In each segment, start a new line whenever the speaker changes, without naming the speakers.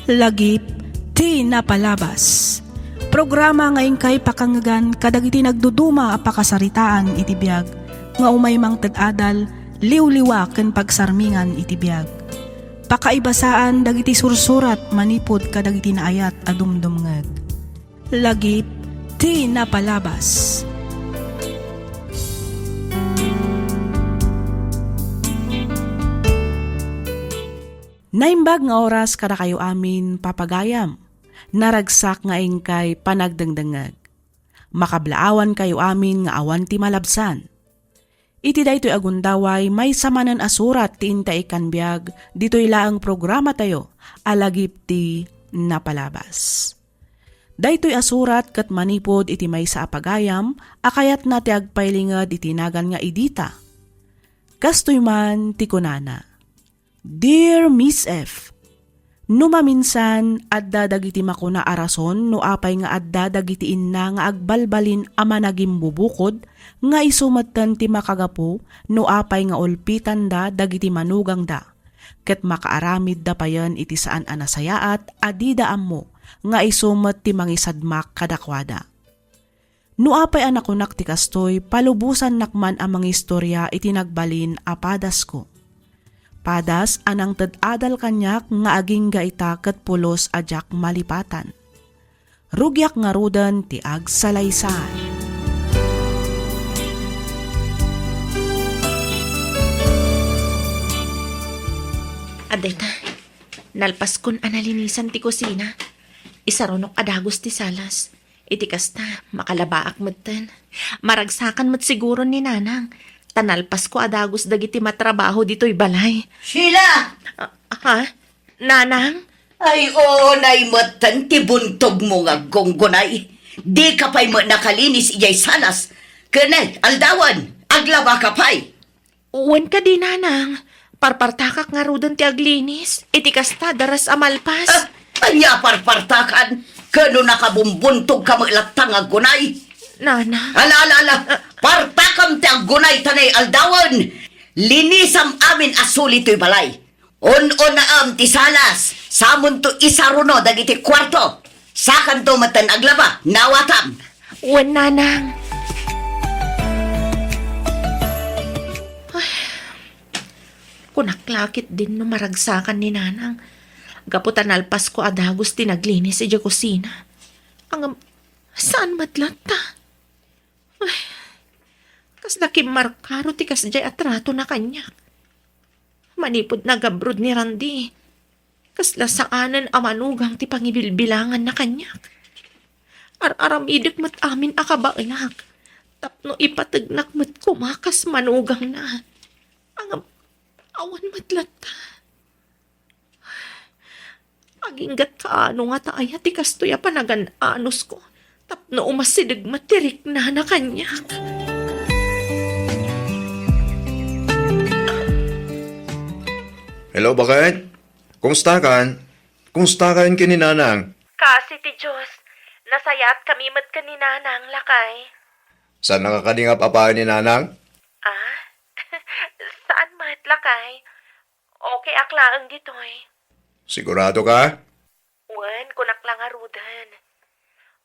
Lagip ti napalabas. Programa ngayon kay pakangagan kadagiti nagduduma a pakasaritaan iti biag nga umay mang tad-adal liwliwa ken pagsarmingan iti biag. Pakaibasaan dagiti sursurat manipod kadagiti naayat a dumdumngeg. Lagip ti napalabas. Naimbag nga oras kada kayo amin papagayam. Naragsak nga ingkay panagdangdangag. Makablaawan kayo amin nga awan ti malabsan. Iti daytoy agundaway may samanan asurat ti inta ikanbiag ditoy laang programa tayo alagip ti napalabas. Daytoy asurat kat manipod iti may sa apagayam akayat na ti agpailingad iti nagan nga idita. Kastoy man ti kunana. Dear Miss F, no maminsan adda dagiti makuna arason no apay nga adda dagiti inna nga agbalbalin ama naging bubukod nga isumatan ti makagapo no apay nga ulpitan da dagiti manugang da. Ket makaaramid da payan iti saan anasayaat adida ammo nga isumat ti mangisadmak kadakwada. No apay anakunak ti kastoy palubusan nakman ang mga istorya iti nagbalin apadas ko. Padas anang tad-adal kanyak nga aging gaita ket pulos ajak malipatan. Rugyak nga rudan ti agsalaysan.
Adeta, nalpas kun analinisan ti kusina. Isarunok adagos ti salas. Iti kasta, makalabaak motten. Maragsakan mot siguro ni nanang. Tanalpas ko adagos dagiti matrabaho dito'y balay.
Sheila!
Ha? Nanang?
Ay, nay matan ti buntog mo nga gonggonay. Di ka pa'y nakalinis iyay salas. Kanay, aldawan, aglaba ka pa'y.
Uwan ka di, nanang. Parpartakak nga rudan ti aglinis. Iti kasta, daras amalpas.
Anya parpartakan. Kano nakabumbuntog ka maglatang agunay.
Nanang?
Ala, partakam ti agunay tanay aldawan. Linisam amin asuli to'y balay. On na ti salas. Samon to isaruno dagiti kwarto. Sakan to matan aglaba. Nawatam.
Uwan, nanang. Ay, kunaklakit din no maragsakan ni nanang. Gaputan alpas ko adagos tinaglinis sa kusina. Saan madlata? Ay, kas nakimarkaro ti kasjay atrato na kanya. Manipod na gabrod ni Randy. Kas lasaanan amanugang ti pangibilbilangan na kanya. Ar-aramidek mat amin akabainak. Tapno ipatagnak mat kumakas manugang na. Awan madlata. Aginggat kaano nga taaya ti kastoya panagan-anos ko. Tapno umasidig matirik na kanya.
Hello, bakit? Kumusta kan? Kumusta kan kininanang?
Kasi ti Diyos, nasayat kami mat kaninanang lakay.
Saan nakakadingap apahan ni nanang?
Saan mat lakay? Okay aklaang gitoy.
Sigurado ka?
Wen, kunak lang arudan.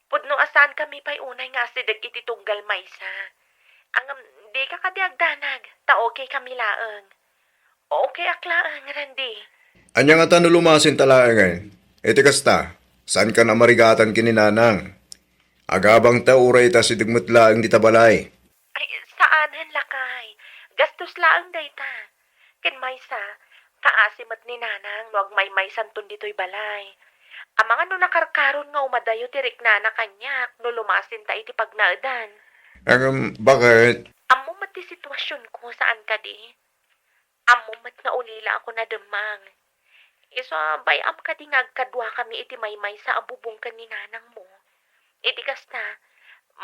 Pudno asan kami pa'y unay nga sidag iti tunggal maysa. Di ka kadiagdanag, ta okay kami laang. Okay aklaang, Randy.
Anya nga tanong lumasin talaang iti kasta, saan ka na marigatan kininanang? Agabang tauray ta si digmutlaang di tabalay.
Ay, saanan lakay? Gastos laang dayta. Ken maysa, kaasimat ni nanang wag may santun dito'y balay. Ang mga no nakarkaron nga umadayo tirik na kanyak no lumasin ta iti pagnaadan.
Bakit?
Amo mat ti sitwasyon ko saan ka di? Amo mat nga ulila ako na demang. Iso bayam ka di nga agkadwa kami iti maymay sa abubong ka ni nanang mo. Iti kasta,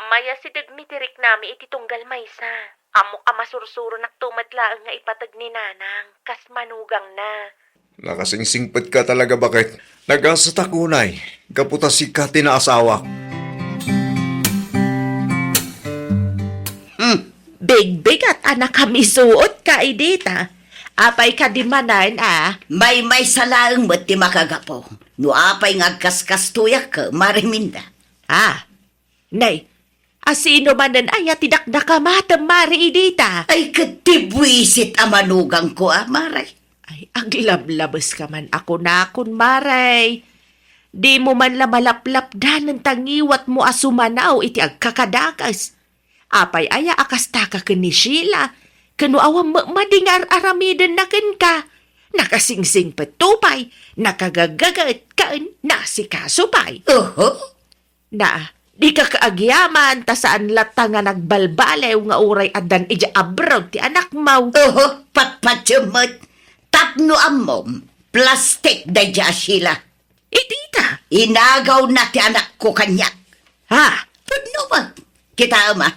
maya si dagmi tirik nami iti tunggal maysa. Amo ka masursuro naktumatlaang nga ipatag ni nanang, kas manugang na.
Nakasingsingpad ka talaga bakit? Nagasa takunay, kaputa si ka tinaasawa.
Big at anak kami suot ka, Idita. Apay ka di manan,
May salaang mo't ti makagapo. Nuapay nga agkas-kastuyak ka, Mariminda.
Nay, asino man nan ay tinakda ka matam mari idita.
Ay, katibwisit amanugang ko, Maray.
Ay, aglablabas ka man ako na akon maray. Di mo man lamalaplapdan ng tangiwat mo asumanaw iti agkakadakas. Apay aya akasta ka ni Sheila. Kano awang madingar aramidan na ken ka. Nakasingsing petupay, nakagagagat kaan, nasikasupay. Na, di ka kaagyaman, ta saan lata nga nagbalbalew nga uray adan ija abroad ti anak mau.
Patpatsumot. Tapno amom, plastik da dya sila.
Itita.
Inagaw na ti anak ko kanyak. Tudno ba? Kita ama,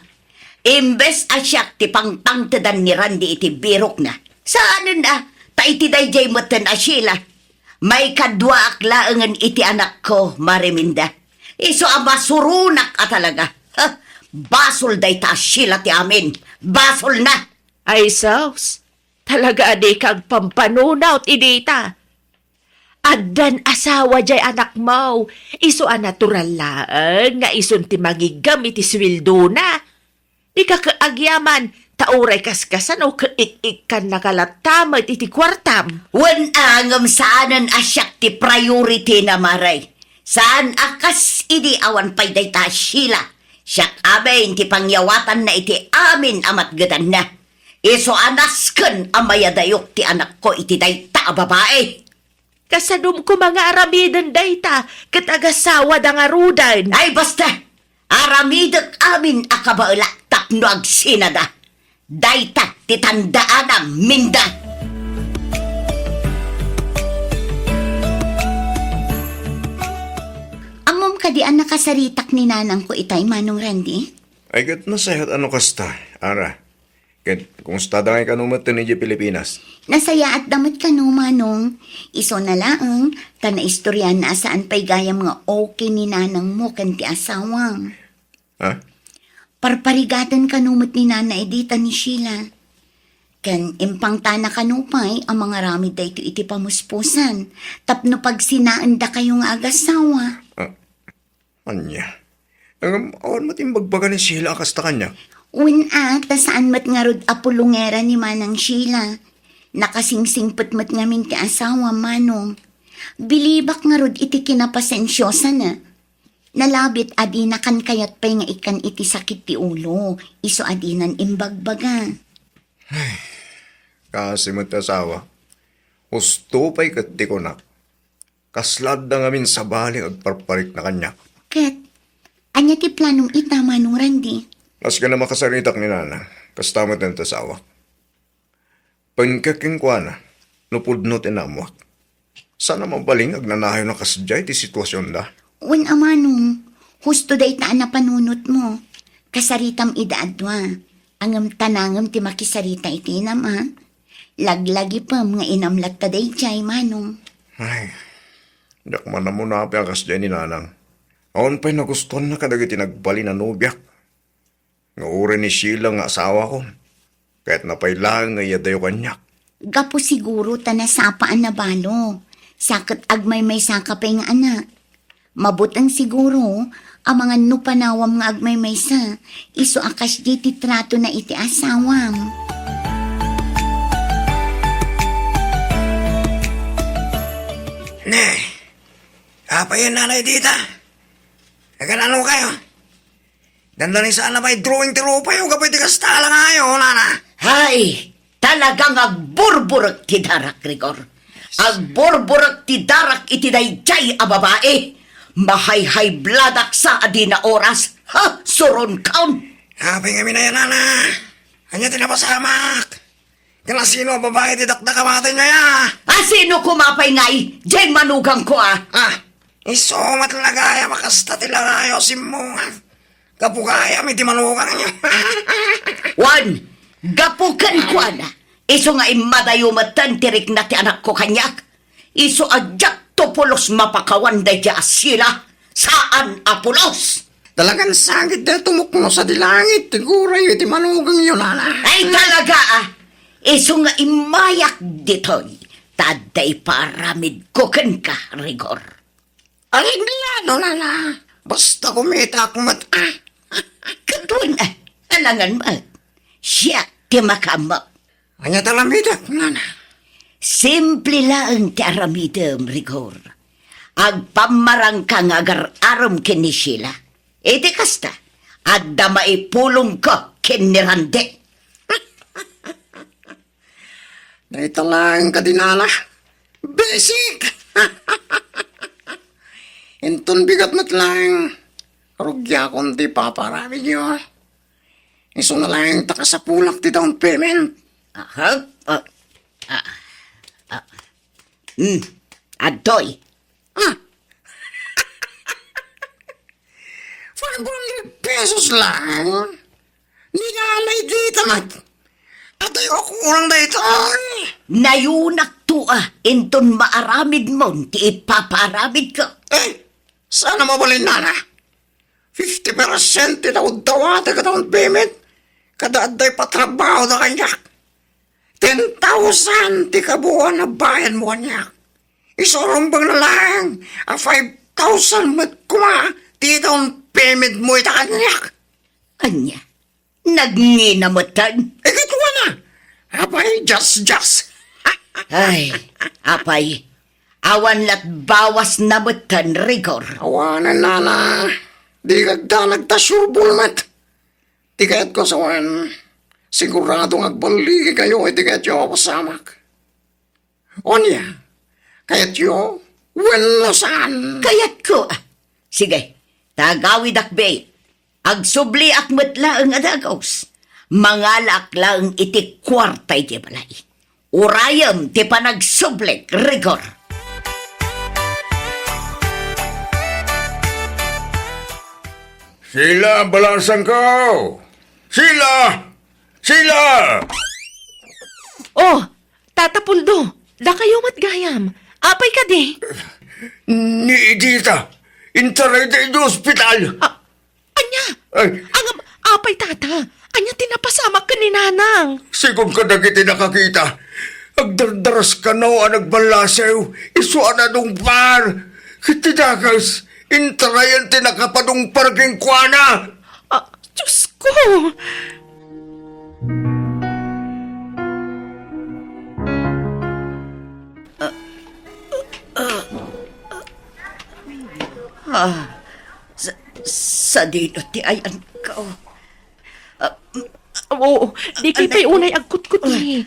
imbes asyak ti pangtangtadan ni Randy iti birok na. Saan na? Ta iti dayjay moten asila. May kadwa aklaangan iti anak ko, Mariminda. Iso ama surunak ka talaga. Basol day ta asila ti amin. Basol na.
Ay, Saus, talaga adi kag pampanunaw ti dita. Addan asawa jay anak mo. Iso a natural laan nga ison ti magigam iti swildo na. Di ka kaagyaman, tauray kaskasan o kaik-ikan nakalatamad iti kwartam.
Wan angam saanan asyak ti priority na Maray. Saan akas idi awan pay day ta sila. Siyak aben ti pangyawatan na iti amin amat gadan na. Iso anasken amayadayok ti anak ko iti day ta babae.
Kasadum ko mga aramidan dayta, katagasawa da nga rudan.
Ay basta, aramidak amin akabaulak tapno agsinada. Dayta titandaanam minda.
Amom kadian nakasaritak ni nanang ko itay Manong Randy?
Ay kat nasahat ano kasta, Ara. Kat kung stadangay kanumat ni Pilipinas.
Nasaya at damot ka no, Manong. Iso na laang, ta na istoryan na saan pa'y gayam nga okay ni nanang mo kanti asawang.
Ha?
Parparigatan kanumot ni Nana Edita ni Sheila. Kan impang tana kanupay ang mga ramid da ito iti pamuspusan. Tapno pag sinaan da kayong agasawa.
Anya? Ang awan mo timbagbaga ni Sheila kasta kanya.
Uwin ta saan mat nga rod apulungera ni Manang Sheila. Nakasingsingpet mat ngamin ti asawa, Manong. Bilibak nga rod iti kinapasensyosa na. Nalabit adinakan kayat pa'y nga ikan iti sakit ti ulo. Iso adinan imbagbaga.
Kasi mo't asawa. Husto pa'y kati ko na. Kaslad na ngamin sa bali agparparik na kanya.
Ket, anya ti planong ita, Manong Randy?
Mas ka na makasaritak ni Nana. Kastamot ng tasawa. Pagkaking kwa na, nupudno tinamwak. Sana mabaling agnanahayo na kasadyay ti sitwasyon da.
Wan amanong, husto day taan na panunot mo. Kasaritam idaadwa. Angam tanangam ti makisarita iti inam, ha? Laglagi pa nga inamlat ta day chay, Manong.
Ay, dak man na muna apiakas dyan ni Nanang. Aon pa'y nagustuhan na kadagiti nagbali na nubyak. Nga uri ni Sheila nga asawa ko. Kahit napailangan nga iyadayo kanyak.
Gapo siguro ta nasapaan na balo. Sakit agmay may sakapay nga anak. Mabutang siguro, ang mga nupanawam nga agmay may sa, iso akas di titrato na iti asawam.
Ne, apa yun nanay dita? Nagkanano kayo? Dandaling sana may drawing tirupa yung kapit kasta lang ayo, nana.
Hay, talagang agburburak ti darak, Rigor. Agburburak ti darak iti dayjay a babae. Mahay-hay bladak sa adina oras. Ha, suron kaun.
Happy kami na yan, nana. Kanya tinapasamak. Kala sino ang babae didakda kamatin niya ya?
Sino kumapay ngay? Diyan manugang ko
Isumat lagaya makasta tilangayo simungan. Kapugaya may timanugang niyo.
Wan, gapukan ko Iso nga imadayumatan tirik na ti anak ko kanyak. Iso adyak topolos mapakawan da dya sila. Saan apulos?
Talagang sagit na tumukno sa dilangit. Tiguray yung timanugang yun, nana.
Ay talaga Iso nga imayak ditoy. Taday paramid ko ka, Rigor.
Aliglano na na. Basta kumita akong
Katun, alangan mo. Siya, ti makamo.
Anya talamidak, nana.
Simple lang ti aramidem, Rigor. Agpamarang ka nga agar-aram kini Sheila. Iti kasta, adda maipulong ko kinirande.
Dahito lang ka dinala. Basic! Inton bigat mat lang. Karugya kong di paparami niyo. Iso na lang taka sa pulak ti down payment.
Aha. Adoy.
Ah! 500 pesos lang. Nilalay dito mat. At ayaw kurang dito.
Nayunak tua, inton maaramid mo, ti ipaparamid ko.
Sana mabalin nana. 50% tinawad-tawad ka down payment. Kada aday patrabaho na kanya. 10,000 ti kabuuan na bayan mo kanya. Isurumbang na lang. 5,000 mat kuma. Ti down payment mo ita kanya.
Anya, nagnginamutan.
Katuwa na. Abay, just.
Ay, apay, awan lat bawas na mutan, Rigor.
Awanan nana. Di kagda nagtasyubol mat. Di kayat ko sa wan. Siguradong agbaligi kayo di kayat yo pasamak. Onya, kayat yo, well saan.
Kayat ko. Sige, tagawid akbay. Agsubli akmatla ang adagos. Mangalak lang iti kwartay di balay. Urayam ti panagsublik, Rigor.
Sheila, balasan ko! Sheila!
Oh, Tata Puldo, da kayo matgayam. Apay ka di.
Ni Edita, intaray da ito ospital.
Anya,
Ay,
ang apay tata. Anya tinapasamak ka ni Nanang.
sigom ka dagiti nakakita. Agdardaras ka na ang nagbalasew. Isuan na dong par. Kitidakas, intarayan tinakapadong parking kuana.
Diyos ko.
Sa dino ti ayan ko.
Oo, di kay pa'y unay agkut-kut ni.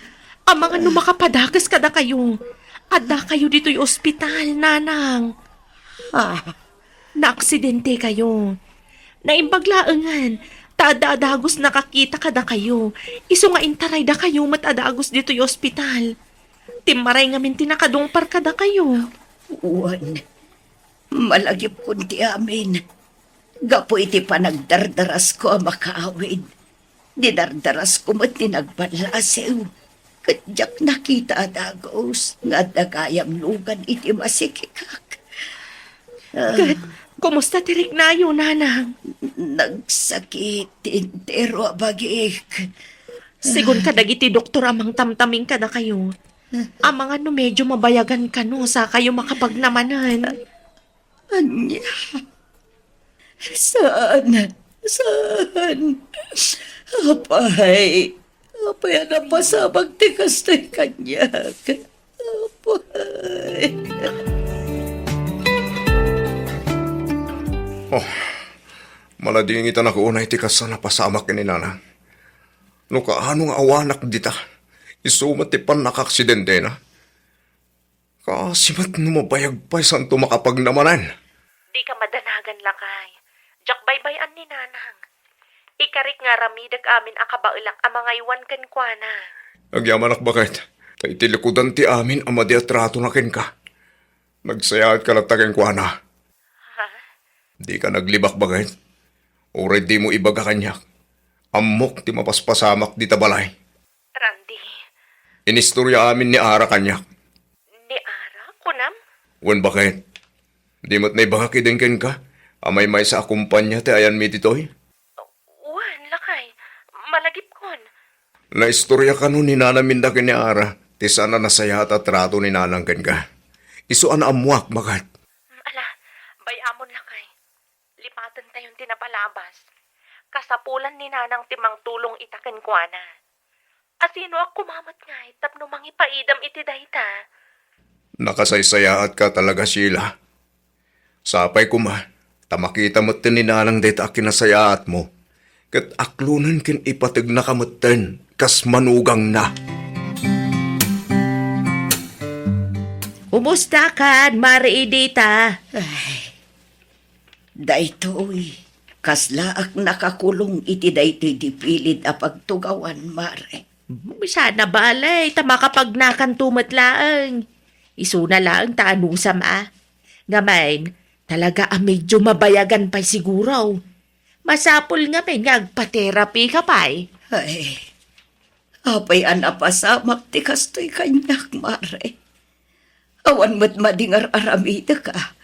Ang mga numakapadagas kada kayo. Adda kayo dito'y ospital, Nanang. Naaksidente kayo. Naimbaglaangan. Taada-adagos nakakita kada kayo. Iso nga intaray da kayo matadagos dito'y ospital. Timaray nga min tinakadungpar kada kayo.
Uwan, malagip kunti amin. Gapo iti panagdardaras ko ang makaawid. Dinardaras ko mo't tinagpalasew. Kadyak nakita adagos nga dagayam lugan iti masikikak.
Kat, kumusta tirik na yun, Nanang?
Nagsakit intero abagik.
Sigun ka dagiti doktor amang tamtaming ka na kayo. Ang mga no medyo mabayagan ka no sa kayo makapagnamanan.
Anya? Saan? Apay ang napasabag tikas na kanyak. Apay.
Maladingit na unay tikas sa napasamak ni Nana. No kaanong awanak dita. Isumat ti pan nakaksidente na. Kasimat numabayag pa saan to makapagnamanan.
Di ka madanagan lakay. Jak baybayan ni Nanang. Ikarik nga ramidag amin akabailak ang mga iwan kan kwa na.
Nagyamanak bakit? Kay tilikudan ti amin ang madiatrato na ken ka. Nagsayaat ka latakin kwa na.
Ha?
Di ka naglibak bagay. Oray di mo ibaga kanyak. Amok ti mapaspasamak di tabalay.
Randy,
Inistorya amin ni Ara kanyak.
ni Ara, kunam?
Wen bakit? Di mo't na ibaga kidengken ka. Amay may sa akumpanya ti ayan mi titoy.
Uwan, lakay. Malagip kon.
Naistorya ka nun ni Nana Mindakin ni Ara. Ti sana nasaya at trato ni Nanang ken ka. Isuan amuak bagat.
Ala, amon lakay. Lipatan tayong tinapalabas. Kasapulan ni nanang timang tulong itaken ko na. Asino ako kumamat nga tapno mangipaidam iti dayta.
Nakasaysayaat ka talaga, Sheila. Sapay ko man, tamakita mo tininanang dito akinasayaat mo. Kat aklunan kin ipatag na kamutin, kas manugang na.
Umusta ka, Mari Edita?
Daytoy, kaslaak nakakulong iti daytoy di pilid a pagtugawan, mare.
Sana balay, tama kapag nakantumat laang. Isuna laang taanusam Ngamain, talaga medyo mabayagan pa'y siguro. Masapul nga may ngagpa-therapy ka pa'y.
Ay, apay anapasamak ti kastoy kanyak, mare. Awan mo't madingar aramida ka.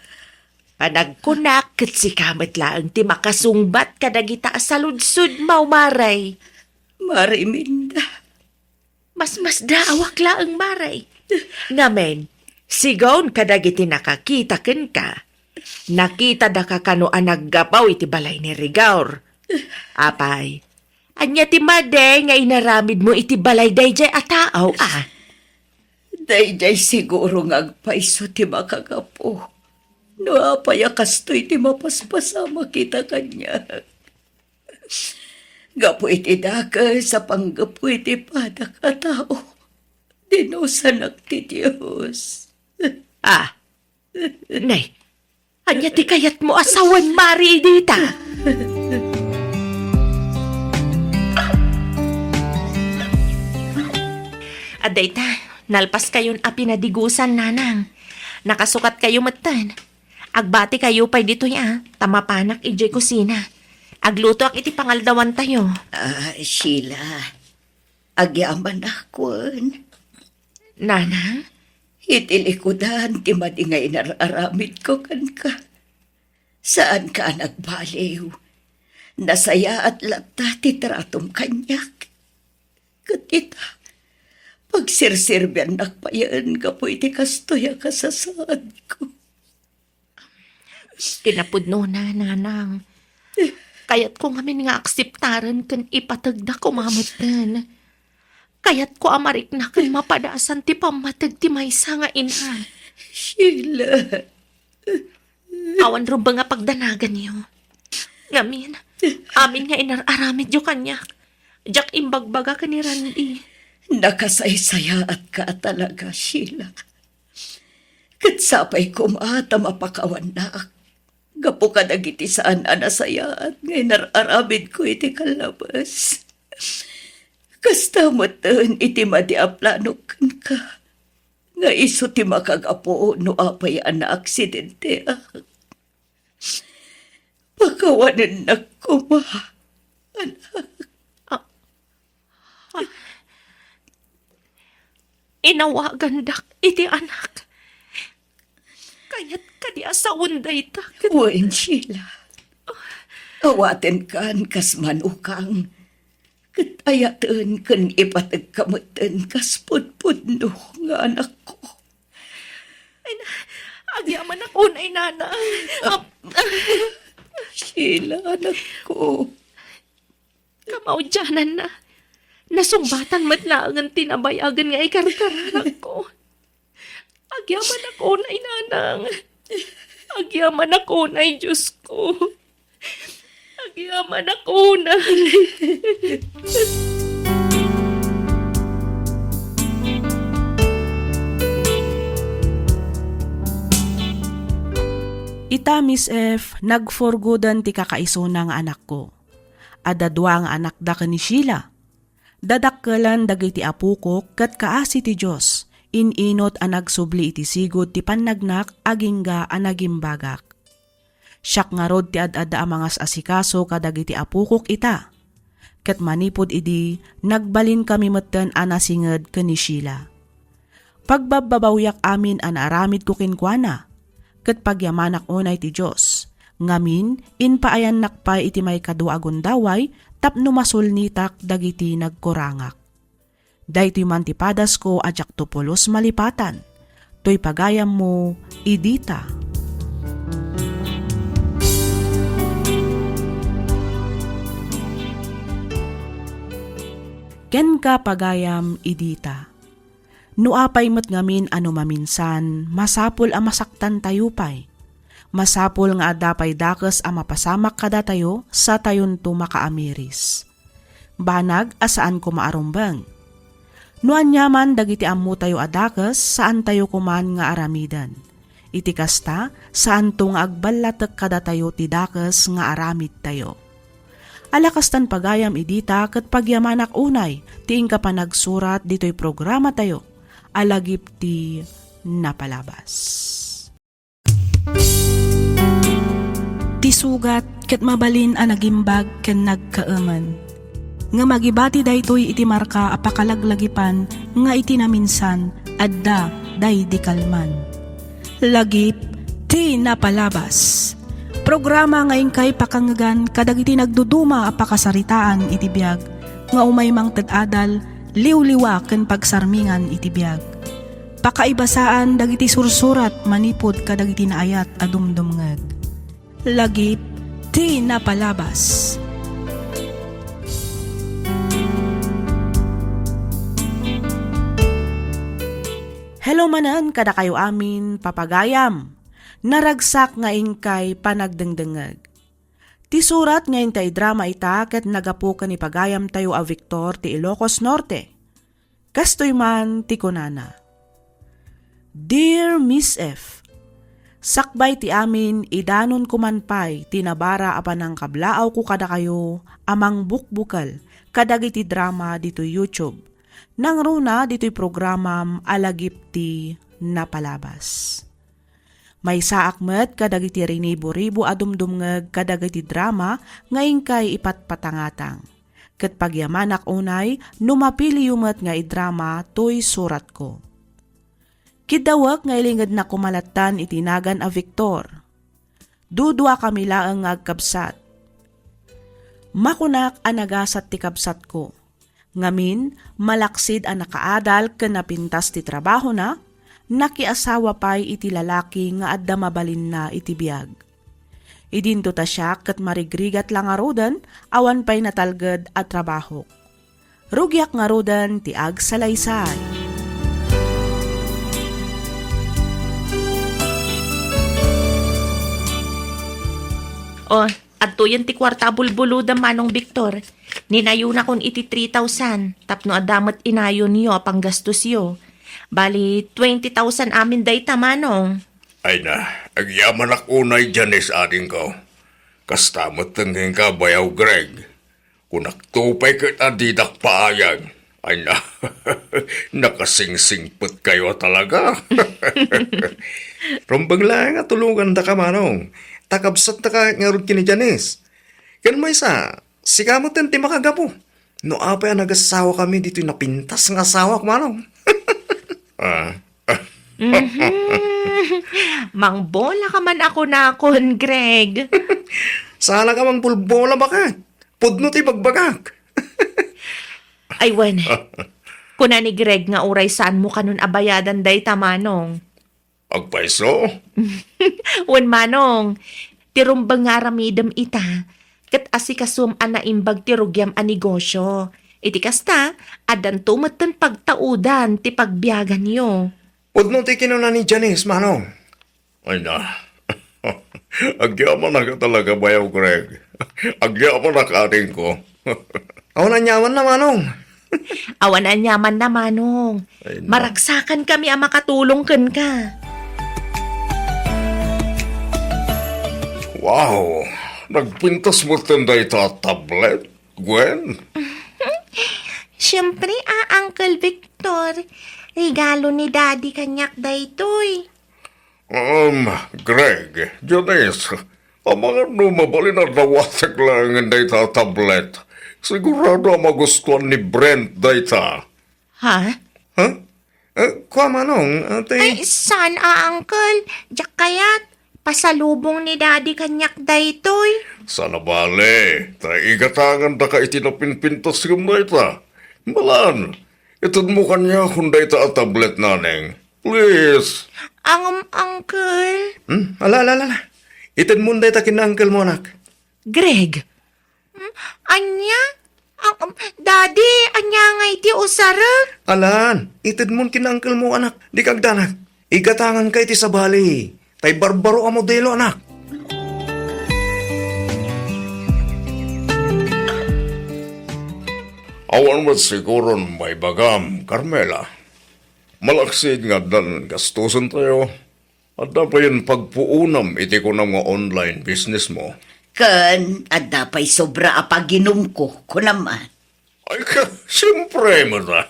Panagkunak kat si kamat laang ti makasungbat kadagita sa ludsud maray.
Mare Minda.
Mas daawak laang maray. Ngamen, sigaw kadagiti nakakita ken ka. Nakita da ka kano naggapaw iti balay ni Rigaur. Apay, anya ti made nga inaramid mo iti balay dayjay a taaw
Dayjay siguro ngagpaiso ti makagapo. No apay akastoy ti mapaspasama kita kanya. Gapo iti daka sa panggapo iti padak a tao. Dinusanak ti Diyos.
Nay, anya ti kayat mo asawan Mari Edita. Adayta, nalpas kayon a pinadigusan nanang. Nakasukat kayo matan. Agbati kayo pa'y dito tamapanak ijay kusina. Agluto ak iti pangaldawan tayo.
Sheila, agyaman akon.
Nanang?
Itilikudan ti madingay nararamid ko kan ka. Saan ka nagbaliw? Nasaya at lata ti tratom kanyak. Katita, pagsirsirbian nakpayan ka po iti kastoya kasasaan ko.
Pinapudno na, nanang. Kayat ko ngamin nga akseptaran kan ipatagda ko mamatan. Kayat ko amarik na kan mapadasan ti pamatag ti maysa nga ina.
Sheila.
Awan ro ba nga pagdanagan niyo? Ngamin, amin nga inararamid yo kanya. Jak imbagbaga ka ni Randy.
Nakasaysaya at ka talaga, Sheila. Katsapay kumata mapakawan na. Gapo ka nagiti saan anasaya at ngay nararamid ko iti kalabas. Kasta mo tan iti madiaplano kan ka. Nga iso ti makagapo no apay na aksidente. Pakawanan na kuma.
Inawagan dak iti anak. Kayat ka di asawon dayta.
Wen, Sheila. Awaten kan kas manukang. Katayatan kan ipatag kamutan kas pudpudno nga anak ko.
Agyaman ako na inana.
Sheila, anak ko.
Kamaudyanan na. Nasumbatan matlaangan tinabayagan nga ikarkaranak ko. Agyaman ako na inanang. Agyaman ako na Diyos ko. Agyaman ako na.
Ita, Miss F, nagforgodan ti kakaiso ng anak ko. Adadwa nga anak da ka ni Sheila. Dadakkelan dagiti apo ko kat kaasi ti Diyos. Ininot ang nagsubli iti sigod ti pannagnak agingga ang nagimbagak. Siyak nga rod ti adada amangas asikaso kadagiti apukok ita. Ket manipod idi nagbalin kami metten anasinged ken ni Sheila. Pagbababawyak amin an aramid ko kenkwana. Ket pagyamanak unay ti Dios. Ngamin inpaayan nakpay iti may kadua agundaway tapno masulnitak dagiti nagkurangak. Daytoy mantipadas ko ajak tupulos malipatan. Toy pagayam mo, Edita. ken ka pagayam idita. Nuapay met ngamin ano maminsan, masapul a masaktan tayo pay. Masapul nga adapay dakes a mapasamak kada tayo sa tayon to makaamiris. Banag asaan ko maarumbang. Nuan yaman dagiti ammo tayo adakes saan tayo kuman nga aramidan. Iti kasta saan to nga agballatek kada tayo ti dakes nga aramid tayo. Alakastan pagayam idita ket pagyamanak unay tiing ka pa nagsurat dito'y programa tayo. Alagip ti napalabas. Ti sugat ket mabalin a nagimbag ken nagkaaman. Nga magibati daytoy iti marka a pakalaglagipan nga iti naminsan adda day di kalman. Lagip ti napalabas. Programa nga ingkay pakangagan kadag iti nagduduma a pakasaritaan iti biag nga umay mang tad-adal liwliwa ken pagsarmingan iti biag. Pakaibasaan dagiti sursurat manipod kadag iti naayat a dumdumngeg. Lagip ti napalabas. Hello manan kada kayo amin papagayam. Naragsak nga ingkay panagdengdengeg. Ti surat ngayon tay drama ita ket nagapukan ni pagayam tayo a Victor ti Ilocos Norte. Kastoy man ti kunana. Dear Miss F, sakbay ti amin idanon kumanpay tinabara apan ang kablaaw ko kada kayo amang bukbukal kadag iti drama dito YouTube. Nang runa dito'y programam alagip ti napalabas. May saakmet kadag iti rinibo-ribo adumdumngeg kadag iti drama ngayon kay ipatpatangatang. Ket pagyamanak unay numapili yumet nga idrama to'y surat ko. Kidawak nga ilingad na kumalatan itinagan a Victor. Dudwa kami laeng agkabsat. Makunak anagasat ti kabsat ko. Ngamin malaksid a nakaadal ken napintas ti trabaho na, nakiasawa pay iti lalaki nga adda mabalin na iti biag. Idinto ta siya ket marigrigat lang arudan awan pay natalged at trabaho. Rugyak nga rudan ti agsalaysay.
O, adto yan ti kwarta bulbuluda manong Victor. Ninayo na kon iti 3,000. Tapno adamat inayon niyo apang gastos yo. Bali, 20,000 amin day tamanong.
Ay na, agyaman unay Janice ating ko. Kastamot tangging ka bayaw Greg. Kung naktupay ka adidak paayag. Ay na, nakasingsingpot kayo talaga. Rumbang lang nga tulungan da ka manong. Takabsat na ka nga kini Janice. Kan may sa, sikamot din ti makagapo. No apay nagasawa kami dito napintas ng asawa ko manong.
Mangbola ka man ako na akon, Greg.
Sala ka mang pulbola baka. Pudno ti bagbagak.
Ay, wen. Kuna ni Greg nga uray saan mo kanun abayadan day tamanong.
Agpaiso?
Wen manong, tirumbang nga ramidam ita. Kat asikasum anaimbag tirugyam a negosyo. Iti kasta, adan tumatan pagtaudan ti pagbiyagan niyo.
Pudno ti kinuna ni Janice, manong. Ay na. Agyaman na ka talaga, bayaw Greg. Agyaman na ka ating ko. Awan na nyaman na, manong.
Awan na nyaman na manong.
Ay, na.
Maragsakan kami ang makatulong ken ka.
Wow! Nagpintas mo tinday ta tablet, Gwen?
Siyempre, Uncle Victor. Regalo ni Daddy kanyak daytoy.
Greg, Janice, ang mga numabali na nawasag lang ang data tablet. Sigurado ang magustuhan ni Brent data.
Ha?
Ha? Kuha manong, ate.
Ay, saan Uncle? Diyak kayat. Pasalubong ni Daddy kanyak daytoy.
Sana bale, taigatangan da ka itinapinpintas yung data. Malan, itun mo kanya kung data at tablet naneng. Please.
Uncle.
Ala. Itun mo data kin uncle mo, anak.
Greg. Anya? Daddy, anya nga iti usara?
Alan, itid mo kinangkel mo anak, di kagdanak. Igatangan ka iti sa bali. Tay barbaro ang modelo anak. Awan mo siguro may bagam, Carmela. Malaksid nga dan gastusan tayo. At dapat yung pagpuunam iti ko ng mga online business mo.
Kan, at dapay sobra apaginom ko, kunaman.
Ay ka, siyempre mo na.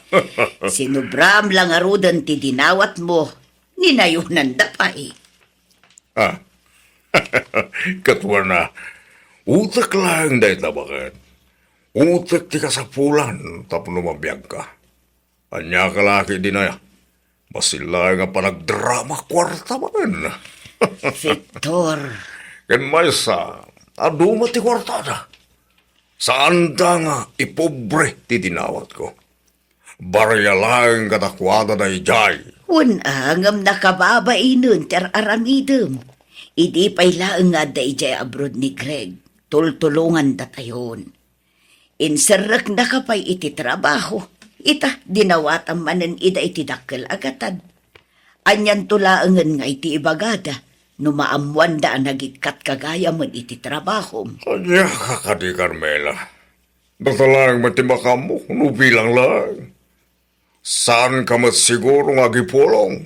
Sinubram lang arudan ti dinawat mo. Ninayunan dapay.
Ah, katwa na. Utak lang dahil tabakan. Utak ti kasapulan, tapos lumabiyag ka. Anya ka laki din na. Masila nga pa nagdrama kwarta man.
Victor,
Ken may sa, aduma ti kwarta na. Saan da nga ipobre ti dinawat ko. Barya lang katakwada na ijay.
unangam nakababainon ter aramidem. Idi pay laeng nga da ijay abroad ni Greg. Tultulungan datayon. Inserrek na kapay iti trabaho. Ita, dinawatan manen ida iti dakkel agatan. Anyan tulaangan nga iti ibagada. Numaamuan da nagikat kagaya man iti trabaho.
Anya ka di Carmela. Batalang matimaka mo, nubilang lang. Saan ka mat siguro nga gipulong?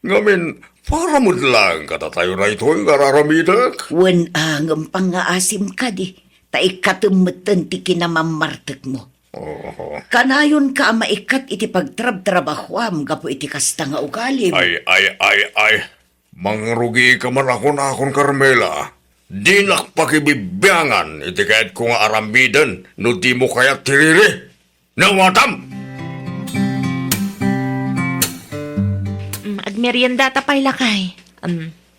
Ngamin, para mo lang katatayo na ito yung kararamidak.
Unangam pangaasim ka di. Taikatumetan ti kinamamartek mo.
Oh.
Kanayon ka maikat iti pagtrab-trabahwam gapo iti kasta nga ugalim.
Ay. Mangrugi ka man ako na akong Carmela. Di nakpakibibyangan iti kahit ko nga aramidan no di mo kaya tiriri. Nawatam!
Agmerienda tapay lakay.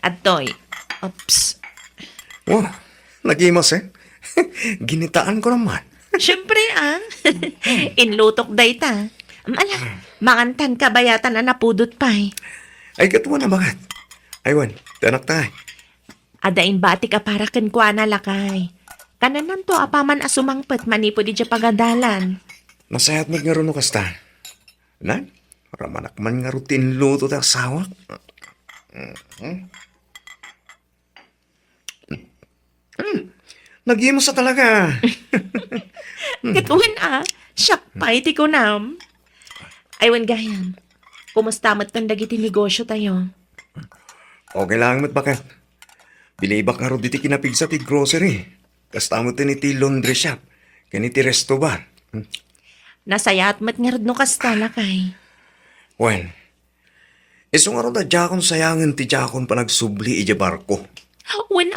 Adtoy. Ops.
Oh, nagimas eh. Ginitaan ko naman.
Siyempre, Inlutok day ta. Ala, mangantan ka bayatan na napudot pa'y.
Ay, katwa na bagat. Aywan, tanak tayo.
Adain bati ka para ken kwa na lakay. Kananan to apaman asumangpet manipo di pagadalan.
Nasayat mo nga rin kasta. Nan, ramanak man nga rutin luto ta sawak. Nag-iimo sa talaga.
Katuhin siyak pa iti ko nam. Aywan gayam, kumusta mat kang dagiti negosyo tayo?
Okay lang mat bakat. Bilibak nga rin diti kinapigsa ti grocery. Kasta mo tin iti laundry shop. Kaniti resto bar.
Nasayat mat nga no kasta lakay.
Wen, iso nga rin da jakon sayangan ti jakon pa nagsubli ija barko.
Wen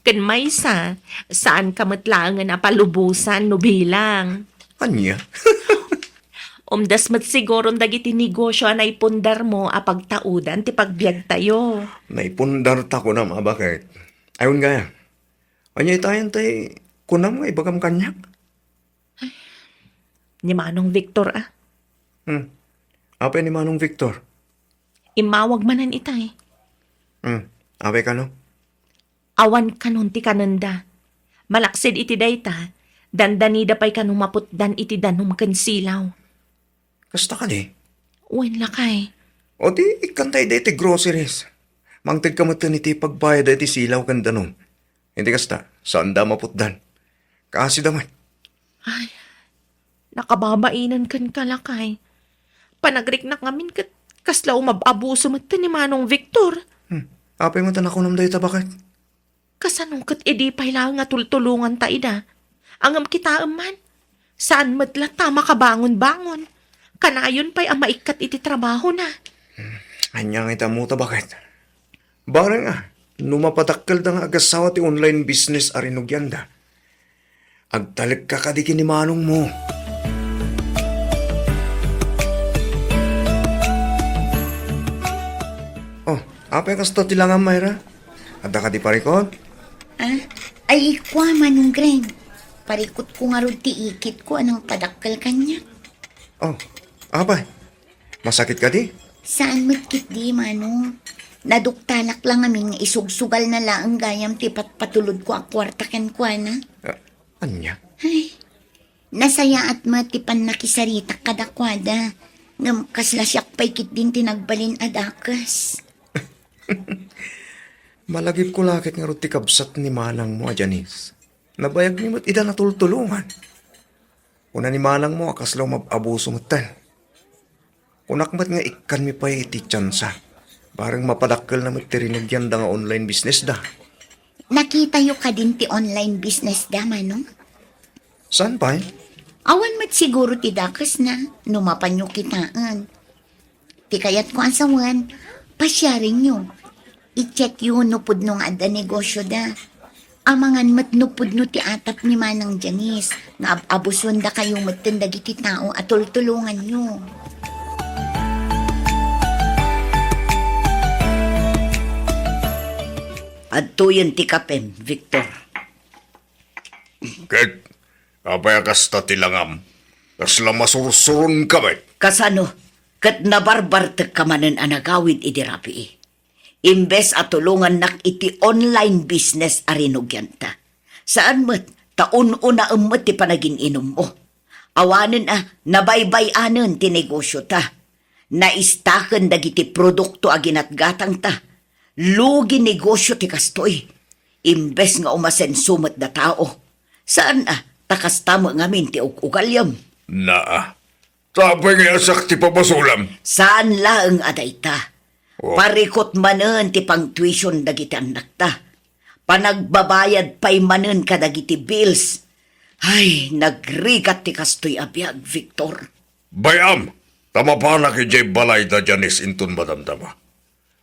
ken maysa, saan ka matlangan na palubusan no bilang?
Anya?
Umdas mat siguro dagiti negosyo na ipundar mo apagtaudan ti pagbiag tayo.
Naipundar ta ko na mabakit. Ayun gaya. Anya itayan tay kunam nga ibagam kanyak.
Ni Manong Victor
Ape ni Manong Victor.
Imawag manan itay.
Ape ka no?
Awan kanon ti kananda. Malaksid iti dayta, dandanida pa'y kanong maputdan iti danong makansilaw.
Kasta ka di?
Uwan lakay.
O di ikantay di iti groceries. Mangtag ka matan iti pagbayad iti silaw kan danong. Hindi kasta, saan da maputdan? Kasi daman.
Ay, nakababainan kan kalakay. Panagrik na ngamin kat kaslaw mababuso mata ni Manong Victor.
Ape mo tan ako nam dahi bakit?
Kasanong kat edi pa'y lang nga tultulungan ta ida. Angam kita man. Saan madla ta makabangon-bangon. Kanayon pa'y amaikat iti trabaho na.
Anyang ita mo ta bakit? Barang numapatakkel da nga agasawa ti online business arinugyan da. Agtalik ka kadiki ni Manong mo. Oh, apa kasta ti langan Mayra? Ada ka di parikot?
Ay, kwa manong Greg. Parikot ko nga rin ti ikit ko anang padakkel kanya.
Oh, apa? Masakit ka di?
Saan magkit di, manong? Naduktanak lang aming isugsugal na laang gayam ti patulod ko ang kwarta ken kwa na.
Anya?
Ay, Nasaya at matipan nakisarita kadakwada. Ngam kaslasyak pa'y kit din tinagbalin adakas.
Malagip ko lakit nga ruti kabsat ni manang mo, Janice. Nabayag ni mo't ida natultulungan. Una ni manang mo, akas lang mababuso mo tan. Unakmat nga ikan mi pa iti tsansa. Barang mapadakkel na mo't tirinugyan da nga online business da.
Nakita yu ka din ti online business da, Manong?
Saan pa
Awan mat siguro ti dakas na, numapan yu kitaan. Ti kayat ko asawan, pasyaring yu. I-check yu nupod nung ada negosyo da. Amangan mat nupod no ti atap ni Manang Janice, nga abuson da kayo matindag iti tao at tultulungan yu.
Adto yun ti kapem, Victor.
Ket, apay akas ta tilangam. Kasla masursurun kami.
Kasano, kat nabarbar kamanan anagawid iti rapi. Imbes at tulungan nak iti online business arinugyan ta. Saan mo't taon-una umot ti panagin inom mo. Awanen nabaybay-anen ti negosyo ta. Naistaken dagiti produkto aginatgatang ta. Lugi negosyo ti kastoy. Imbes nga umasensumat da tao. Saan takas tamo ngamin ti ugalyam.
Naa, tapay nga asak ti pabasulam.
Saan laeng aday ta?
Oh.
Parikot manen ti pang tuition dagiti anak ta. Panagbabayad pa'y manen kadagiti bills. Ay, nagrigat ti kastoy abiyag, Victor.
Bayam, tama pa na kay Jay Balay da Janice intun madamdama.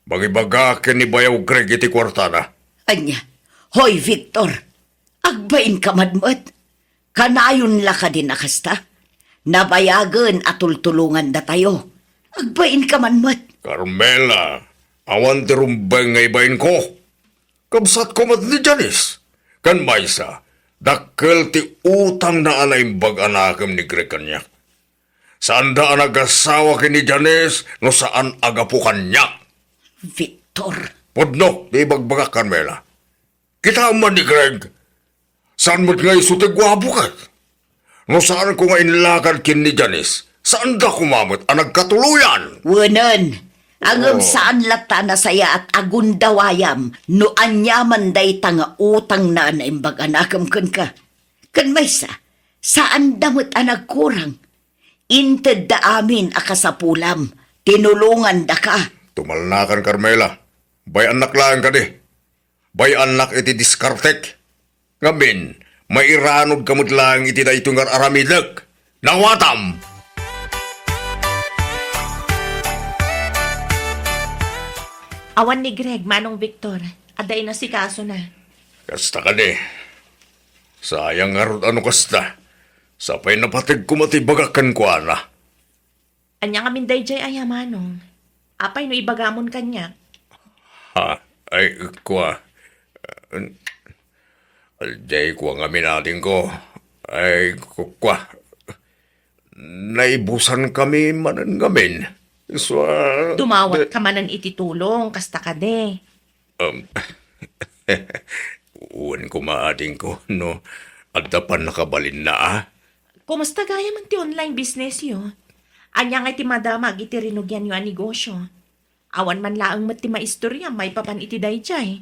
Bagibagakin ni Bayaw Greg iti kwartana.
Anya, hoy, Victor, agbain ka madmat. Kanayon la ka din akasta. Nabayagan at tultulungan da tayo. Agbain ka madmat.
Carmela, awan ti rumbeng nga ibayin ko. Kabsat ko mat ni Janice. Kan maysa, dakkel ti utang na anaimbag anakam ni Greg kanyak. Saan da nagasawa kini Janice no saan agapu kanyak?
Victor,
Pudno, di bagbaga Carmela. Kita man ni Greg. Saan mo't nga isutigwabo ka? No saan ko nga inlakad kin ni Janice? Saan da kumamot ang nagkatuluyan?
wunan. Angam
Oh.
saan lata na saya at agundawayam no anyaman day tanga utang na anaimbag anakam kan ka. Kan maysa, saan damot ang nagkurang? Inted da amin akasapulam, tinulungan da ka.
Tumalnakan, Carmela. Bay anak lang ka di. Bay anak iti diskartek. Ngamin, may iranog kamot lang iti da itong aramidag. Nawatam!
Awan ni Greg, Manong Victor. Aday na si kaso na.
Kasta ka di. Sayang nga ron ano kasta. Sapay napatig kumatibagakan ko ana.
Anya nga minday jay aya, Manong. Apay no ibagamon kanya.
Ha? Ay, kwa. Aljay kwa nga minating ko. Ay, kwa. Naibusan kami manan ngamin. So,
Tumawat ka manan ititulong, kasta ka de.
uwan ko maating ko, no? Adapan nakabalin na,
Kumusta gaya man ti online business yo? Anya nga ti madamag iti rinugyan yo ang negosyo. Awan man laang mat ti maistorya, may papan iti dayjay.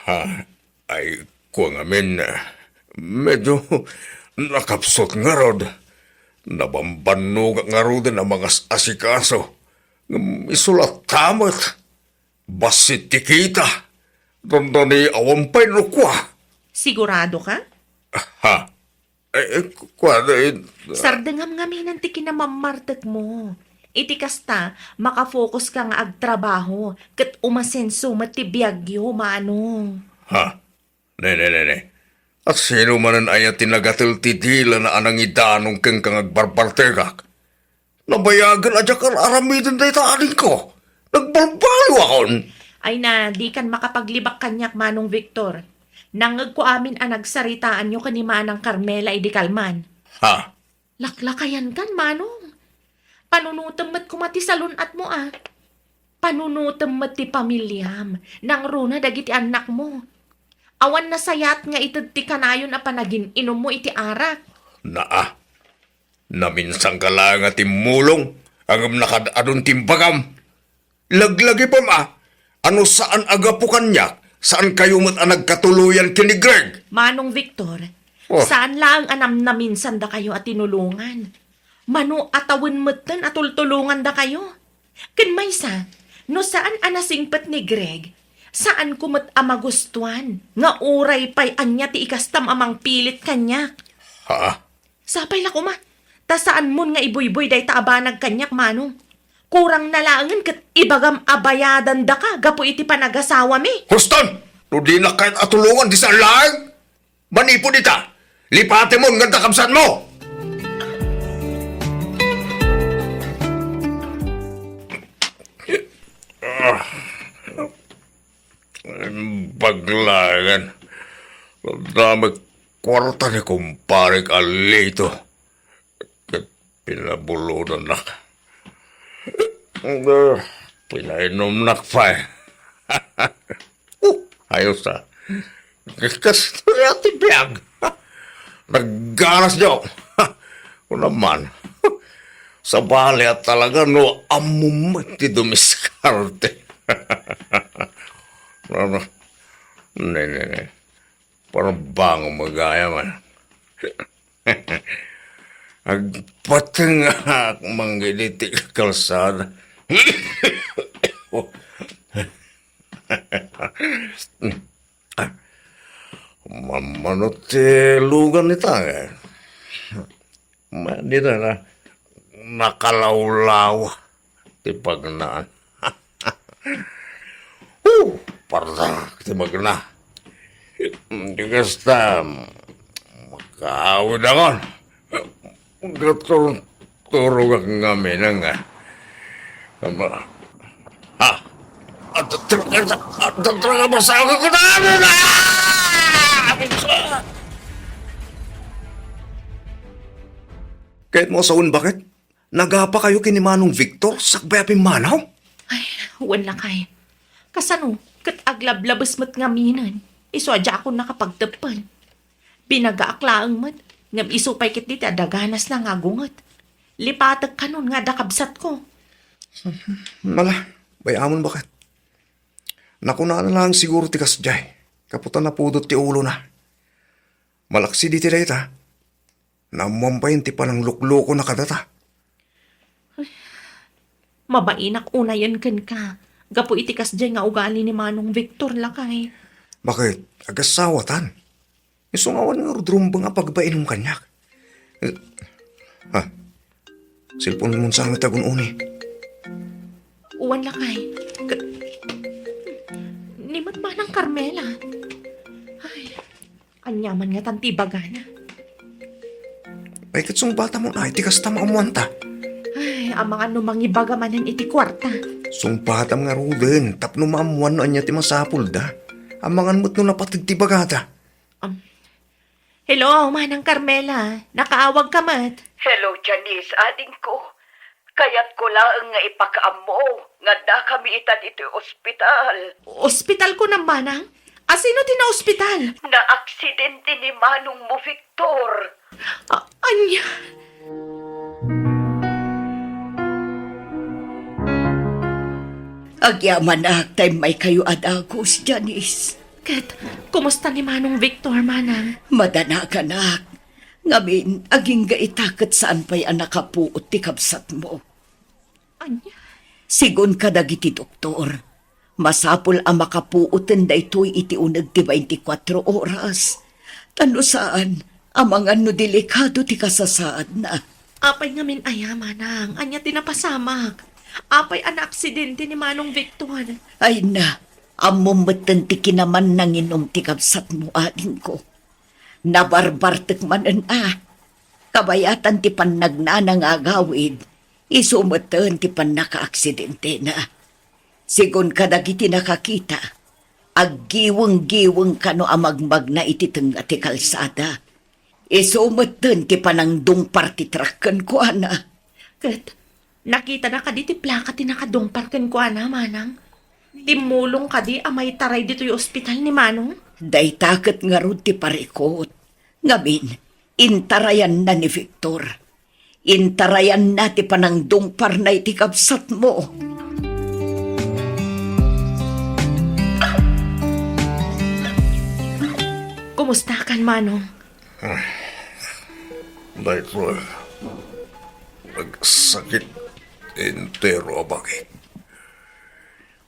Ha? Ay, kwa nga min, medyo nakapsot nga rod. Nabambanog nga rod ang mga asikaso. Isulat tamot. Basit tikita. Tanda ni awampay no kwa.
Sigurado ka?
Ha? Kwa,
Sardengam nga minan ti kinamamartek mo. Iti kasta, makafocus ka nga agtrabaho, kat umasenso mati biyagyo, Manong.
ha? Ne. At sino man ang ayat tinagatil titila na anang idanong keng kang agbarbartegak? Nabayagan adya kang aramidin day taanin ko. Nagbarbalo akon.
Ay na, di kan makapaglibak kanyak, Manong Victor. Nangag ko amin ang nagsaritaan nyo kanima ng Carmela idi kalman.
Ha?
Laklakayan kan, Manong. Panunutam mat kumati salon at mo Panunutam mat ti pamilyam. Nang runa dagiti anak mo. Awan na sayat nga itad ti kanayon a panagin inom mo iti arak.
Naa, Naminsang ka lang at timulong ang nakadadong timbagam. Laglagi pa ma, ano saan aga po kanya? Saan kayo mat nagkatuluyan kini Greg?
Manong Victor,
Oh.
saan lang anam na minsan da kayo at tinulungan? Mano atawin matan at tultulungan da kayo? Ken maysa, no saan anasingpat ni Greg? Saan kumat amagustuhan? Nga uray pa'y anya ti ikastam amang pilit kanya.
Ha?
Sapay la kuma, ta saan mon nga iboy-boy day taabanag kanyak manong? Kurang nalangan kat ibagam abayadan da ka, gapo iti panagasawa mi.
Huston! No di na kahit atulungan di sa lang! Manipo dita! Lipate mo ang ganda kamsan mo! Paglagan. Dami kwarta ni kumpare Alito. Pinabulunan na. Pinainom na pa eh. Ayos ah. Kasi ati biyag. Nagganas niyo. O naman. Sa bali at talaga no amumati dumiskarte. Ne. Parang bang magaya man. Agpatang manggiliti kalsada. Manot lugan ni tanga. Di na nakalawlaw. Di pagnaan. Parang di magna. Di kasta makaawid ako. Turog ang ngamin nga. Ha? At talaga masawa ko na! Kahit mo sa bakit? Nagapa kayo kini Manong Victor sakbay aping manaw?
Ay, wala kay. Kasano, kat aglablabas mat nga minan. Iswadya ako nakapagtapan. Binagaaklaang mat. Ngam isupay kit diti adaganas na nga gungot. Lipatag ka nun nga dakabsat ko.
Mala, bayamon bakit? Nakuna na lang siguro ti kasjay. Kaputan na pudot ti ulo na. Malaksi di ti dayta. Namampayin ti panang lukloko na kadata.
Mabainak unayan kan ka. Gapo itikas dyan nga ugali ni Manong Victor lakay.
Bakit? Agasawatan. Isungawan nga rudrumbang nga pagbainom kanyak. Ha? Silpon mo sa amit agun uni.
Uwan lakay. Nimat Manang Carmela. Ay, anyaman nga tantibagana.
Ay katsong bata mo na, iti kasta maamuanta.
Ay, ang mga numangibaga manan iti kwarta.
Sumpatam nga ruden, tapno maamuan no anya ti masapul da. Amangan mo't no napatig ti bagata.
Hello, Manang Carmela. Nakaawag ka mat.
Hello, Janice, ading ko. Kayat ko lang nga ipakaam mo. Nga da kami itan ito ospital.
Ospital ko ng Manang? Asino tina-ospital?
Na-aksidente ni Manong mo, Victor.
Anya?
Agyaman na, time may kayo adagos, Janice.
Kat, kumusta ni Manong Victor, Manang?
Madana ka na. Ngamin, aging gaitakot saan pa'y anakapuot ti kabsat mo.
Anya?
Sigun ka dagiti doktor. Masapul ang makapuoten da ito'y iti unag ti 24 oras. Tano saan, amangan no delikado ti kasasaad na.
Apay ngamin aya, Manang. Anya tinapasamak. Apay an aksidente ni Manong Victor.
Ay na, amumatan ti kinaman nang inom ti kabsat mo ading ko. Nabarbartek manan Kabayatan ti pannagnanang agawid. Isumatan ti pannaka-aksidente na. Sigun kadagiti nakakita, aggiwang-giwang kano amagmag na ititeng ati kalsada. Isumatan ti panangdong partitrakan ko, ana.
Kat, nakita na ka di ti plaka ti nakadongparkan ko, ana, Manang. Timulong ka di amay taray dito yung ospital ni Manong.
Day takot nga ron ti parikot. Ngamin, intarayan na ni Victor. Intarayan nati panangdong parnay ti kabsat mo.
Kumusta kan, Manong?
Dahil nagsakit entero bakit.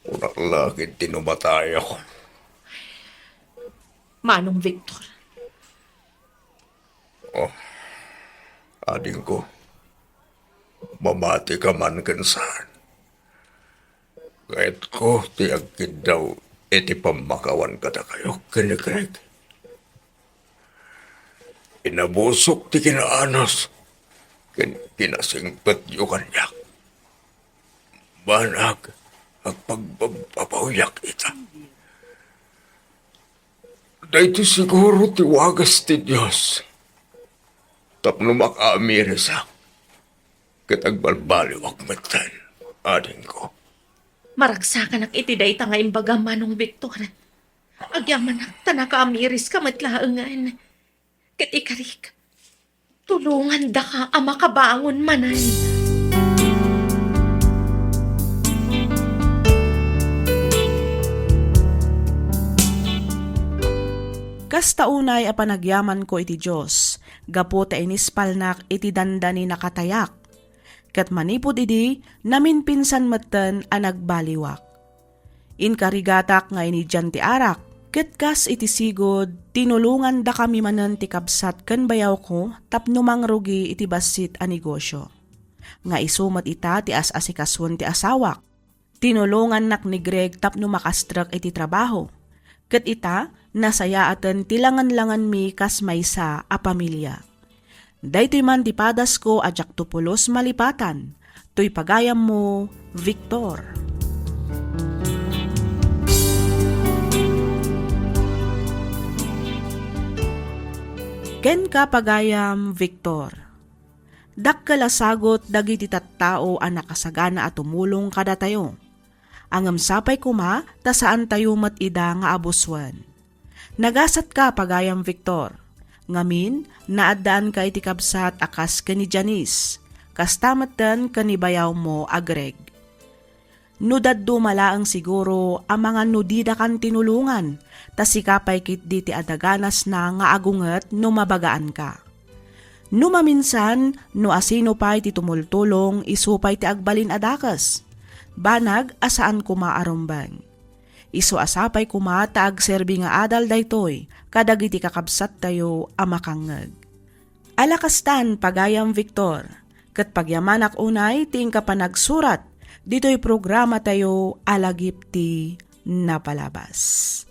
Unak lagi tinumatay ako.
Manong Victor.
Ading ko, mamati ka man kansan. Kahit ko, tiagkid daw, iti pamakawan ka na kayo, kinikrek. Inabusok ti kinaanos, kinasingpet yu kanyak. Banag, ang pagpapauyak ita. Dahito siguro tiwagas ti Diyos. Tapno makaamiri sa katagbalbaliwag matan, ading ko.
Maragsakan ak iti dayta nga imbaga, Manong Victor. Agyaman ak tanaka amiris ka matlaangan. Ket ikarik, tulungan da ka ama kabangon manan.
Kasta unay a panagyaman ko iti Diyos, gapo ta inispalnak iti dandani nakatayak. Kat manipod idi, namin pinsan matan a nagbaliwak. Inkarigatak nga ini dyan ti arak, ket kas iti sigod, tinulungan da kami manan ti kabsat ken bayaw ko, tapno mangrugi iti basit a negosyo. Nga isumat ita ti as-asikaswan ti asawak. Tinulungan nak ni Greg tapno makastrak iti trabaho. Ket ita, nasayaatan tilangan-langan mi kas maysa a pamilya. Daytoy man ti padas ko ajak tupulos malipatan, toy pagayam mo, Victor. Ken ka pagayam, Victor. Dakkalasagot dagiti tattao a nakasagana at tumulong kada tayo. Angam sapay kuma, ta saan tayo matida nga abuswan. Nagasat ka pagayam, Victor. Ngamin, naadaan ka iti kabsat akas kani Janice, kastamatan kanibayaw mo agreg. Nudaddo malaang siguro ang mga nudida kan tinulungan, ta sikapay kit di ti adaganas na nga agunget no mabagaan ka. No maminsan, no asino pa'y ti tumultulong, isupay ti agbalin adakas. Banag asaan kumaarumbang. Isu asapay kumata ag serbi nga adal daytoy, kadagiti kakabsat tayo amakangag. Alakastan pagayam, Victor, ket pagyamanak unay ting kapanagsurat, dito'y programa tayo alagip ti napalabas.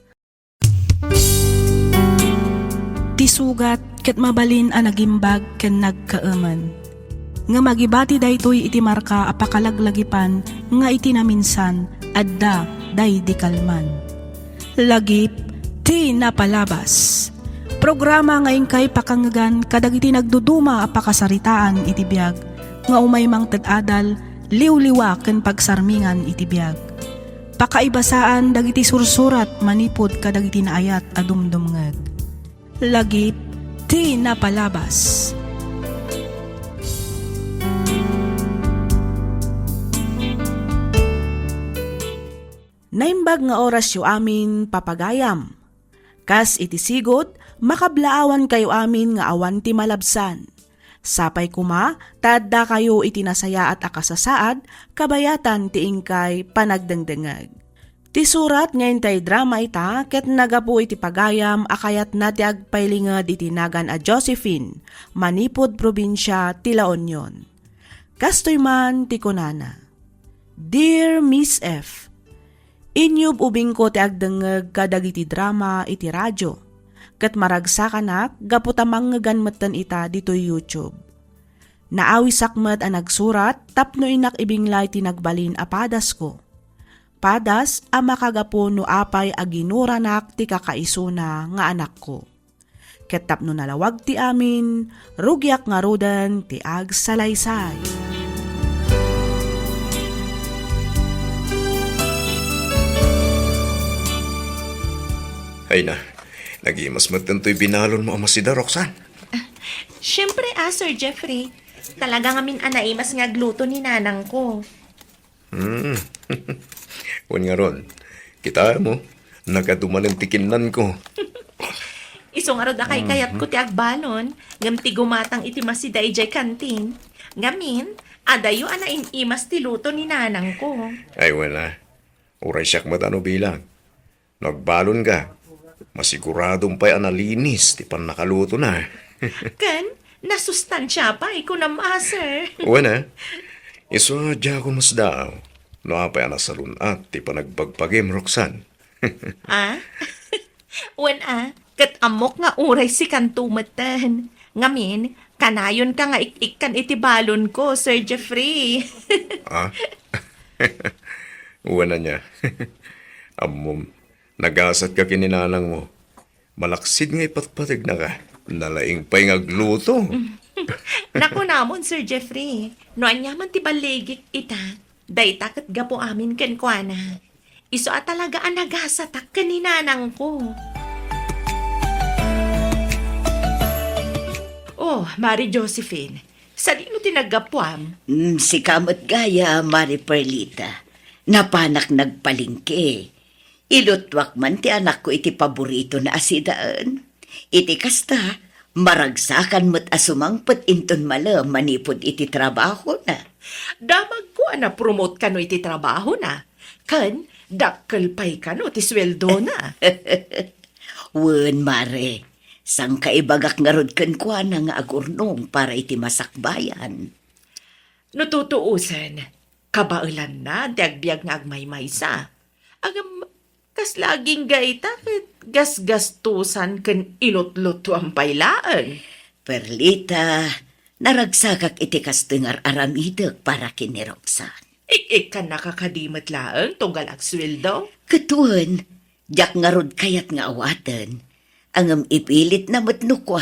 Ti sugat ket mabalin a nagimbag ken nagkaaman. Nga magibati daytoy iti marka apakalaglagipan nga iti naminsan adda day di kalman. Lagip ti napalabas. Programa ngayon kay pakangagan kadagiti nagduduma apakasaritaan iti biag nga umay mang tad-adal liw-liwa ken pagsarmingan iti biag. Pakaibasaan dagiti sursurat manipod kadagiti naayat adumdumngeg. Lagip ti napalabas. Naimbag nga oras yu amin papagayam. Kas iti sigot, makablaawan kayo amin nga awan ti malabsan. Sapay kuma, tadda kayo itinasaya at akasasaad, kabayatan ti ingkay panagdengdengag. Ti surat ngayon tay drama ita, ket nagapu iti pagayam akayat na ti agpailingad iti nagan a Josephine, manipod probinsya ti La Union. Kastoy man ti kunana. Dear Miss F, inyub ubing ko ti agdengeg kadagiti drama iti radyo, ket maragsakanak gaputamang ngeganmetan ita dito YouTube. Naawisakmet a nagsurat tapno inak ibinglay ti nagbalin a padas ko. Padas a makagapo no apay a ginuranak ti kakaisuna nga anak ko. Ket tapno nalawag ti amin, rugyak nga rudan ti agsalaysay.
Ay na, nagimas magtanto'y binalon mo ama si Roxanne.
Siyempre, Sir Jeffrey. Talaga ngamin anay mas nga gluto ni nanang ko.
Un nga ron, kita mo, nagaduman ang tikinan ko.
Iso nga rod akay kayat ko ti agbalon, ngam ti gumatang iti si dayjay kantin. Ngamin, adayo anain imas ti luto ni nanang ko.
Ay wala, uray siyak matano bilang. Nagbalon ka, masiguradong pa'y analinis, ti pan nakaluto na.
Kan, nasustansya pa, iko na maser.
Wala, iso adya ko mas daw. No apay anasalun at ti panagbagpagim, Roxanne.
Ah? Wen kat amok nga uray si kantumatan. Ngamin, kanayon ka nga ik-ikan iti balon ko, Sir Jeffrey.
Ah? Wala niya. Amom, nagasat ka kininanang mo. Malaksid nga ipatpatig na ka. Nalaing pa'y ngagluto.
Naku namon, Sir Jeffrey. No anyaman ti baligik ita. Dayta kat gapo amin kenkwana. Iso at talaga ang nagasatak kaninanang ko. Oh, Mari Josephine. Sa di mo tinagapuam?
Si Kamot Gaya, Mari Perlita. Napanak nagpalingke. Ilutwak man ti anak ko iti paborito na asidaan. Iti kasta, maragsakan mo't asumangpot inton malam manipod iti trabaho na.
Damag ko na promote ka no iti trabaho na. Kan, dakkel pay ka no ti sweldo na.
Wen, Mare. Sang kaibagak nga rod kenkwana nga agurnong para iti masakbayan.
Nututuusan, kabailan na, dagbiag nga agmaymaysa. Agam, kas laging gaita, gasgastusan ken ilot-luto ang pailaan.
Perlita, naragsakak iti kastengar aramidak para kiniroksan.
Ik ka nakakadimot laang tunggal ag sweldo.
Katuan, jak nga rod kayat nga awatan. Angam ipilit na matnukwa.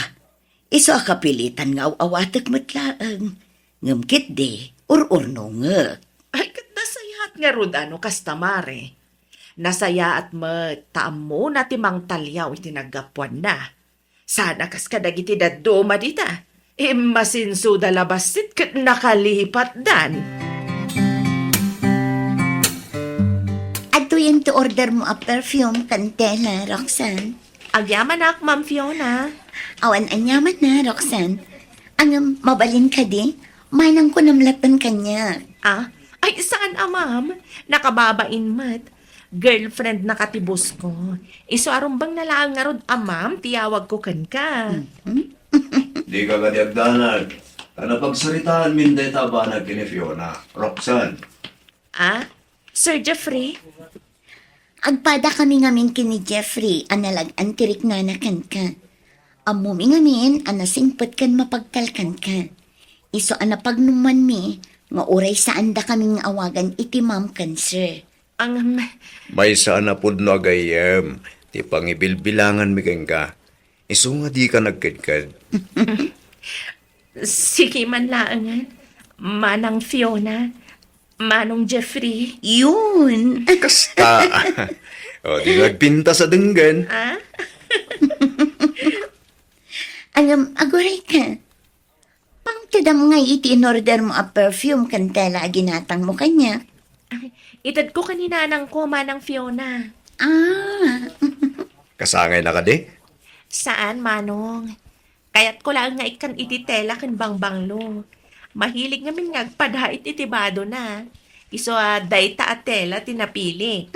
Iso akapilitan nga awatak matlaang. Ngam kitde, urno nga.
Ay, kat nasayat nga rod ano kastamare. Nasaya at mataam mo na timang talyaw itinagapuan na. Sana kas kadagiti daduma dita. Masinsuda labasit kat nakalipat dan.
Ato yung to order mo a perfume, kantela, Roxanne.
Agyaman ak, Ma'am Fiona.
Awan anyaman na, Roxanne. Ang mabalin ka di, manang ko namlatan kanya.
Ah? Ay, saan ma'am? Nakababain mat. Girlfriend na katibos ko. Iso arumbang nalaang nga rod, ma'am, tiyawag ko kan ka.
Di ka kadiagdanag. Pagsaritaan min deta ba na kini Fiona, Roxanne?
Ah? Sir Jeffrey?
Agpada kami ngamin kini Jeffrey, analag antirik na nakan ka. Amumi ngamin, anasingpet kan mapagkalkan ka. Iso anapagnuman mi, nga oray saan da kaming awagan iti ma'am kan sir.
Ang...
May saan na pud no agayem. Ti pangibilbilangan mi ka. Iso nga di ka nagkadkad.
Sige man laangan. Manang Fiona. Manong Jeffrey.
Yun!
Kasta. O, di nagpinta sa denggan.
Ah?
Agoray ka. Pangtadam nga iti in-order mo a perfume kantela ginatang mo kanya.
Itad ko kaninanang ko, Manang Fiona.
Ah,
Kasangay na ka di?
Saan, Manong? Kaya't ko lang nga ikan ititela kan bangbanglo. Mahilig ngamin nga agpadhait itibado na. Iso dayta at tela tinapili.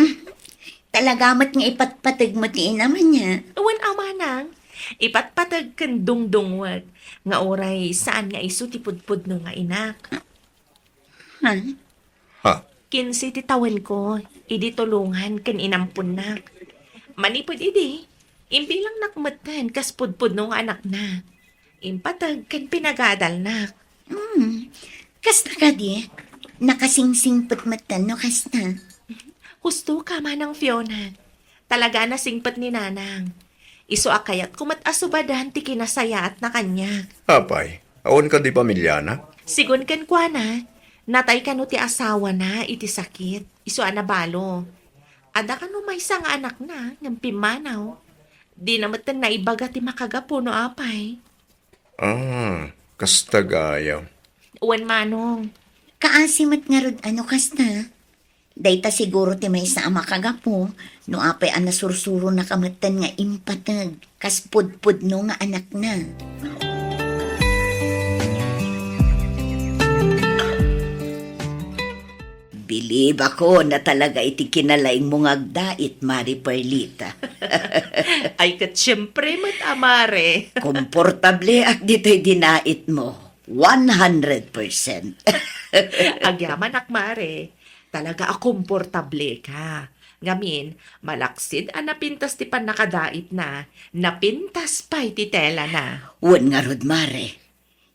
talagamat nga ipatpatag mo ti naman niya.
Uwan Manang, ipatpatag kan dungdungwag. Nga oray saan nga iso tipudpud no nga inak.
Ha?
Ha?
Kinsi titawan ko, idi tulungan kan inampun nak. Manipod idi, imbilang nakmatan kas pudpud no nga anak na. Impatag kan pinagadal nak.
Kasta ka di? Nakasingsingpot matan no kasta.
Husto ka Manang Fiona. Talaga na singpat ni Nanang. Iso akayat kumat-asubadan ti kinasaya at na kanya.
Apay, awan ka di pamilyana?
Sigun ken kwa na, natay ka no ti asawa na iti sakit. Iso anabalo. Ada ka no may isang anak na, ng pimanaw. Di naman tan naibaga ti makagapo no apay.
Ah, kasta gayaw.
Uwan manong.
Kaasimat nga rod ano kasta. Dayta siguro ti may sa ama kagapo, no apay ang nasursuro na kamatan nga impatag, kas pudpud no nga anak na.
Bilib ako na talaga iti kinalaing mong agdait, Mari Perlita.
Ay, kat syempre, amare.
Komportable at dito'y dinait mo. 100%.
Agyaman akmare. Talaga komportable ka. Ngamin, malaksid ang napintas ti pan nakadait na. Napintas pa iti tela na.
Wan nga rod, Mare.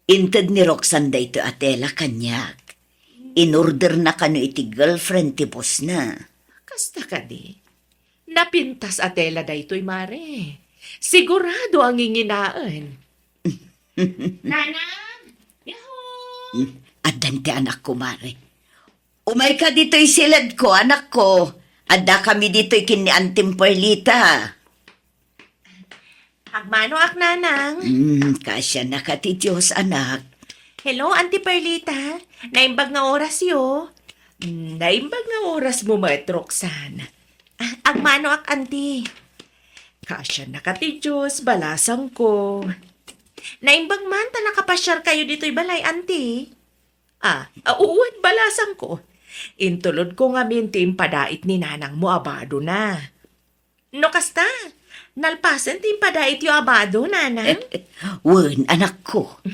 Inted ni Roxanne dayto atela kanyak. In-order na kano iti girlfriend ti boss na.
Kasta ka di. Napintas atela daytoy mare. Sigurado ang inginaan. Nanang! Yahoo!
Adan ti anak ko, Mare. Umay ka dito'y silad ko, anak ko. Ada kami dito'y kini Antim Perlita.
Agmano ak nanang?
Kasya na ka ti Diyos, anak.
Hello, Auntie Perlita. Naimbag nga oras yo. Naimbag nga oras mo, Mat Roxanne. Agmano ak, Auntie. Kasya na ka ti Diyos, balasang ko. Naimbag man ta nakapasyar kayo dito'y balay, Auntie. Uwan balasang ko. Intulod ko nga mintim padait ni nanang mo abado na. No kasta, nalpasan tim padait yo abado, nanang.
Wan, anak ko.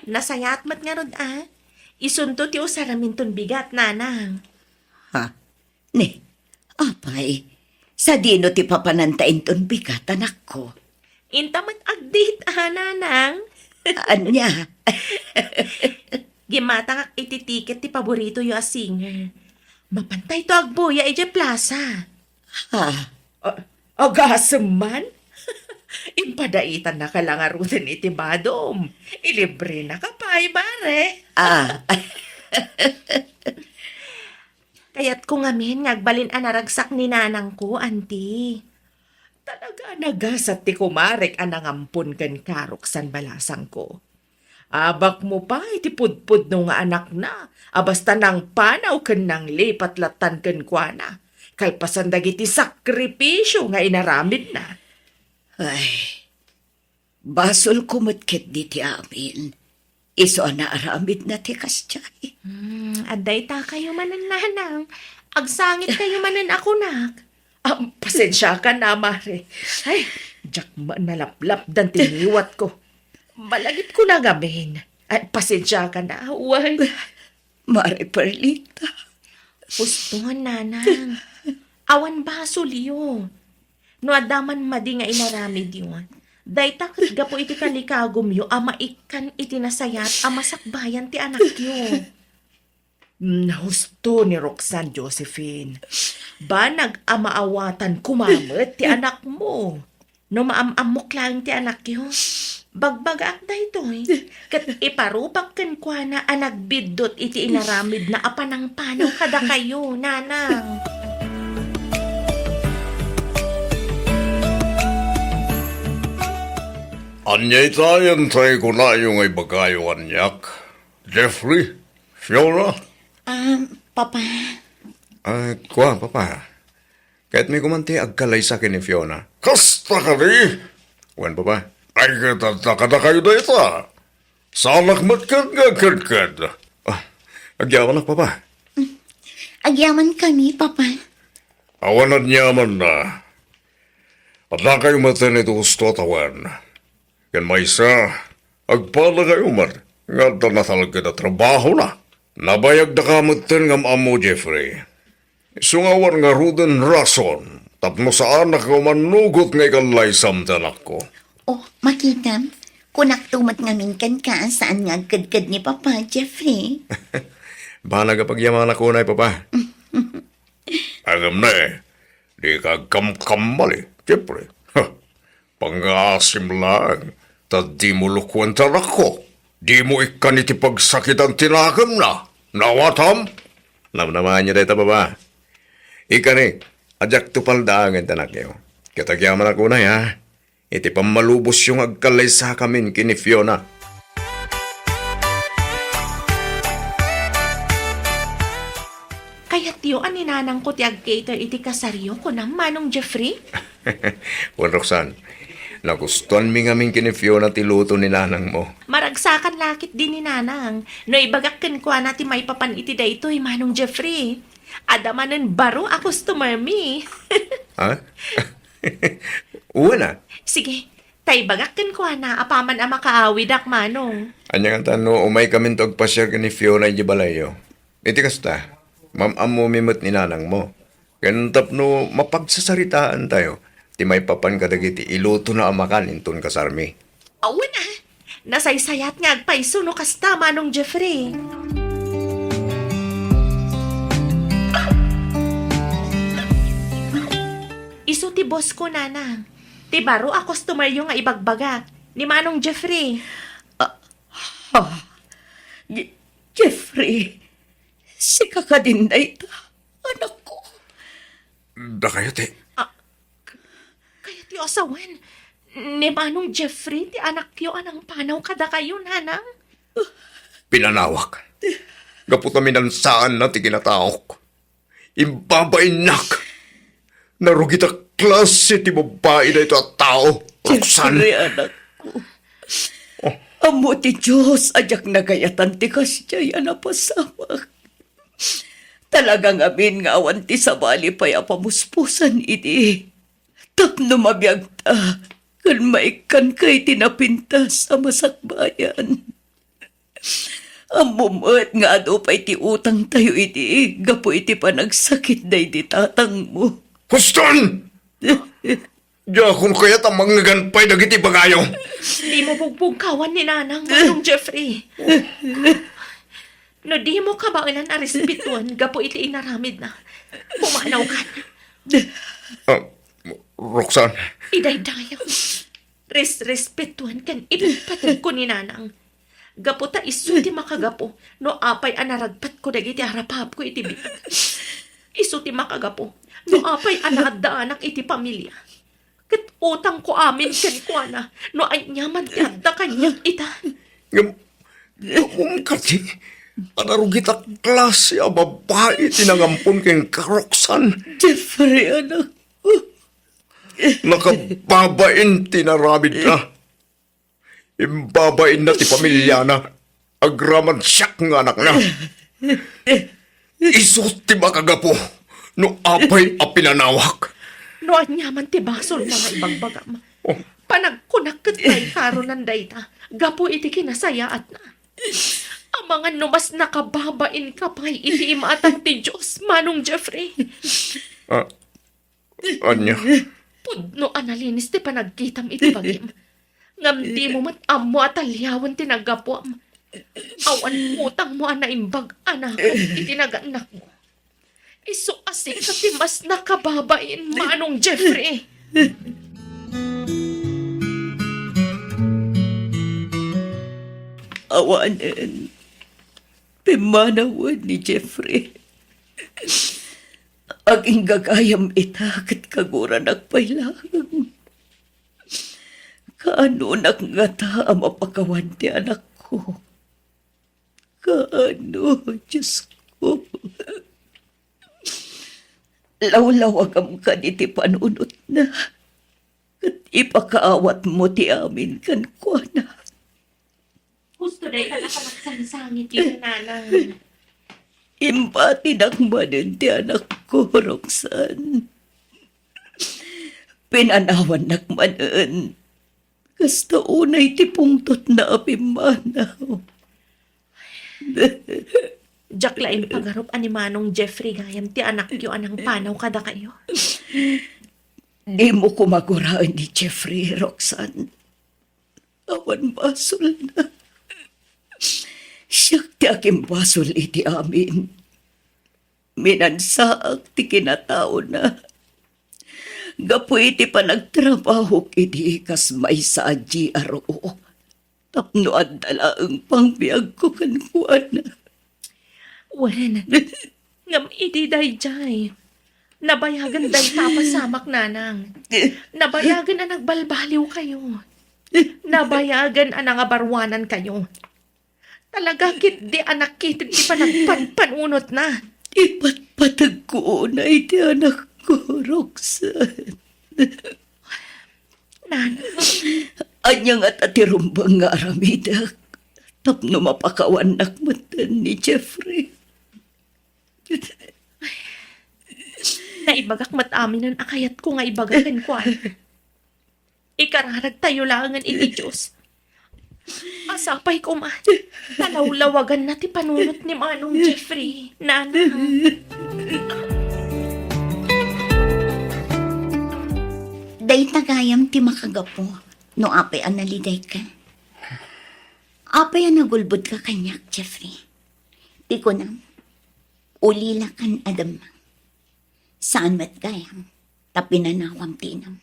Nasayat mat nga rod Isunto ti usaramin ton bigat, nanang.
Ha? Ne, apay, sa dino ti papanantain ton bigat, anak ko.
Intamat agdit, nanang.
Anya?
Gimatang ak ititiket ti paborito yo a singer. Mapantay to agboya ije plaza.
Ha?
Agasem man? Impadaitan na ka lang arutin iti badom. Ilibre na ka pa, mare. Kaya't kung amin, ngagbalin anaragsak ni nanang ko, auntie. Talaga nagasat ti kumarek anangampun ken karoksan balasang ko. Abak mo pa, iti pudpud no nga anak na. Abasta nang panaw ken nang lipatlatan ken kuana. Kay pasandag iti sakripisyo nga inaramid na.
Ay, basol kumatkit di ti amin. Iso na aramid na ti kasyay.
Aday ta kayo manan nanang. Agsangit kayo manan ako nak. Pasensya ka na, Mare. Ay, jak nalaplap dan tiniwat ko. Malagit ko na gamin. Ay, pasensya ka na. Uway.
Mare Perlita.
Pustuhan, nanang. Awan baso liyo. No adaman madi nga inaramid yun. Day takot gapo iti kalikagom yo, ama ikan iti nasayat, ama sakbayan ti anak yo. Nahusto ni Roxanne Josephine. Ba nag-amaawatan kumamit ti anak mo? No maamamok lang ti anak yo. Bagbagak da ito Kat iparupag ken kwa na anagbidot iti inaramid na apanang panaw kada kayo, nanang.
Anyay tayo ko na yung ay bagayo anyak. Jeffrey? Fiona?
Papa,
Ay, kuha, papa. Kahit may kumanti agkalay sa akin ni Fiona. Kasta ka di! Wan, papa. Ay, katata na kayo na ito. Salak matkat nga kadkad. Agyawan na, papa.
agyaman kami, Papa.
Awan at nyaman na. At na kayo matan ito gusto tawan. Yan may isa, agpala kayo man. Nga na talaga na trabaho na. Nabayag na kamatan ng amo, Jeffrey. Sungawan nga ruden rason. Tapno sa anak ko manugot nga ikalay samtanak ko.
Oh, makita. Kunak tumat ngamin kan ka saan nga agkadkad ni Papa, Jeffrey.
Bahala kapag yaman ako na, papa. Agam na eh. Di ka kam-kamal eh, Jeffrey. Pang-asim lang. Tad di mo lukwenta ko. Di mo ikan iti pagsakit ang tinakam na. Nawatam? Namnaman niyo dito, baba. Ika ni, ajak tupaldaangan tanak niyo. Kitagyaman ako na ya. Iti pamalubos yung agkalay sa kamin kini Fiona.
Kayat yo ani nanang ko ti agcater iti kasaryo ko na Manong Jeffrey?
Juan Roxanne, nagustuhan mi ngamin kini Fiona ti luto ni nanang mo.
Maragsakan lakit din ni nanang. No ibagak ken kwa na ti may papan iti daytoy Manong Jeffrey. Adamanen baro a customer mi.
Ha? Uwan na.
Sige, tay bagak ken kwa na apaman a makaawid ak Manong.
Anya nga tano, umay kami to agpasyar ka ni Fiona iti balayo. Iti kasta, mamam mo mimot ni nanang mo. Kaya tapno, mapagsasaritaan tayo. Ti may papan kadagiti iluto na amakan inton kasarmi.
Awan na. Nasaysayat nga agpaiso no kasta Manong Jeffrey. Isu ti boss ko nanang. Ti baro a customer yung nga ibagbaga ni Manong Jeffrey.
Jeffrey, si kakadinday ta, anak ko.
Da kayo, te.
Kaya ti asawan. Ni Manong Jeffrey ti anak yo anang panaw kada kayo nanang.
Pinanawak. Gaputamin saan na ti kinataok. Imbabainak. Narugit a klase ti babae na ito at tao. Roxanne.
Jeffrey, anak ko. Amo ti Diyos, ajak nagayatan ti kasyay, anapasamak. Talagang amin nga awan ti sabali pa'y apamuspusan iti. Tapno mabiyag ta, kan maikan kay tinapinta sa masakbayan. Amumot nga ado pa'y ti utang tayo iti, gapo iti panagsakit day di tatang mo.
Huston! Diya kung kaya't ang mga ganpay dagiti bagayo.
Di mo bugbugkawan ni nanang Manong Jeffrey. No di mo kabailan a respetuan gapo iti inaramid na. Pumanaw ka na.
Roxanne,
Idaydayaw. Respetuan kan ipipatag ko ni nanang. Gapo ta isu ti makagapo no apay anaragpat ko dagiti harapap ko iti biag. Isu ti makagapo no apay anadaanak iti pamilya. Kat utang ko amin ken kwa na no ay nyaman ti adda kanyang ita.
yung kasi, anarugit a klase a babae tinangampon keng karoksan.
Jeffrey, anak ko.
Nakababain tinaramid na. Imbabain na ti pamilya na. Agraman siyak nga anak na. Isot ti makagapo no apay a pinanawak.
No anyaman ti basol na nga ibagbagam. Panagkunak kat kay karon ng dayta. Gapo iti kinasayat na. Ang mga numas nakababain ka pa'y iti imatang ti Diyos, Manong Jeffrey.
Anya,
Pudno analinis ti panagkitam iti bagim. Ngamdi mo mat amo at alyawan ti nagapuam. Awan utang mo ana imbag anak iti naganak mo. Iso asik ka ti mas nakababain, Manong Jeffrey.
Awanan. Pimanawan ni Jeffrey. Aging gagayam itakit kagura nagpailangan. Kaano nakngata ang mapakawan ti anak ko. Kaano, Diyos ko. Lawlawagam ka ni ti panunot na. At ipakaawat mo ti amin kan ko na.
Gusto day ka nakamagsang-sangit yung nanang.
Impati nakmanin ti anak ko, Roxanne. Pinanawan nakmanin. Kasta unay ti pungtot na apimanaw.
Jaklain pagarup ani Manong Jeffrey gayam ti anak yo anang panaw kada kayo.
Di mo kumaguraan ni Jeffrey, Roxanne. Awan basol na. Siyak ti aking basol iti amin. Minansaak ti kinatao na. Gapu iti panagtrabaho iti kas may sa GRO. Tapno at dalaang pangbiag ko kankuan na.
Wen, ngam iti dayjay. Nabayagan day tapasamak nanang. Nabayagan na nagbalbaliw kayo. Nabayagan ang nangabarwanan kayo. Talaga kit di anak kit di pa nagpanpanunot na.
Ipatpatag ko na iti anak ko, Roxanne. Anyang at atirumbang nga aramidak. Tapno mapakawanak matan ni Jeffrey.
Naibagak matamin ng akayat ko nga ibagakan ko. Ikararag tayo langan iti Diyos. Asapay ko man. Talawlawagan na ti panunot ni Manong Jeffrey. Nanang.
Day tagayam ti makagapo, no apay ang naliday ka. Apay ang nagulbod ka kanyak, Jeffrey. Di ko na, ulila kan adam. Saan mat gayam, tapinanawang tinam.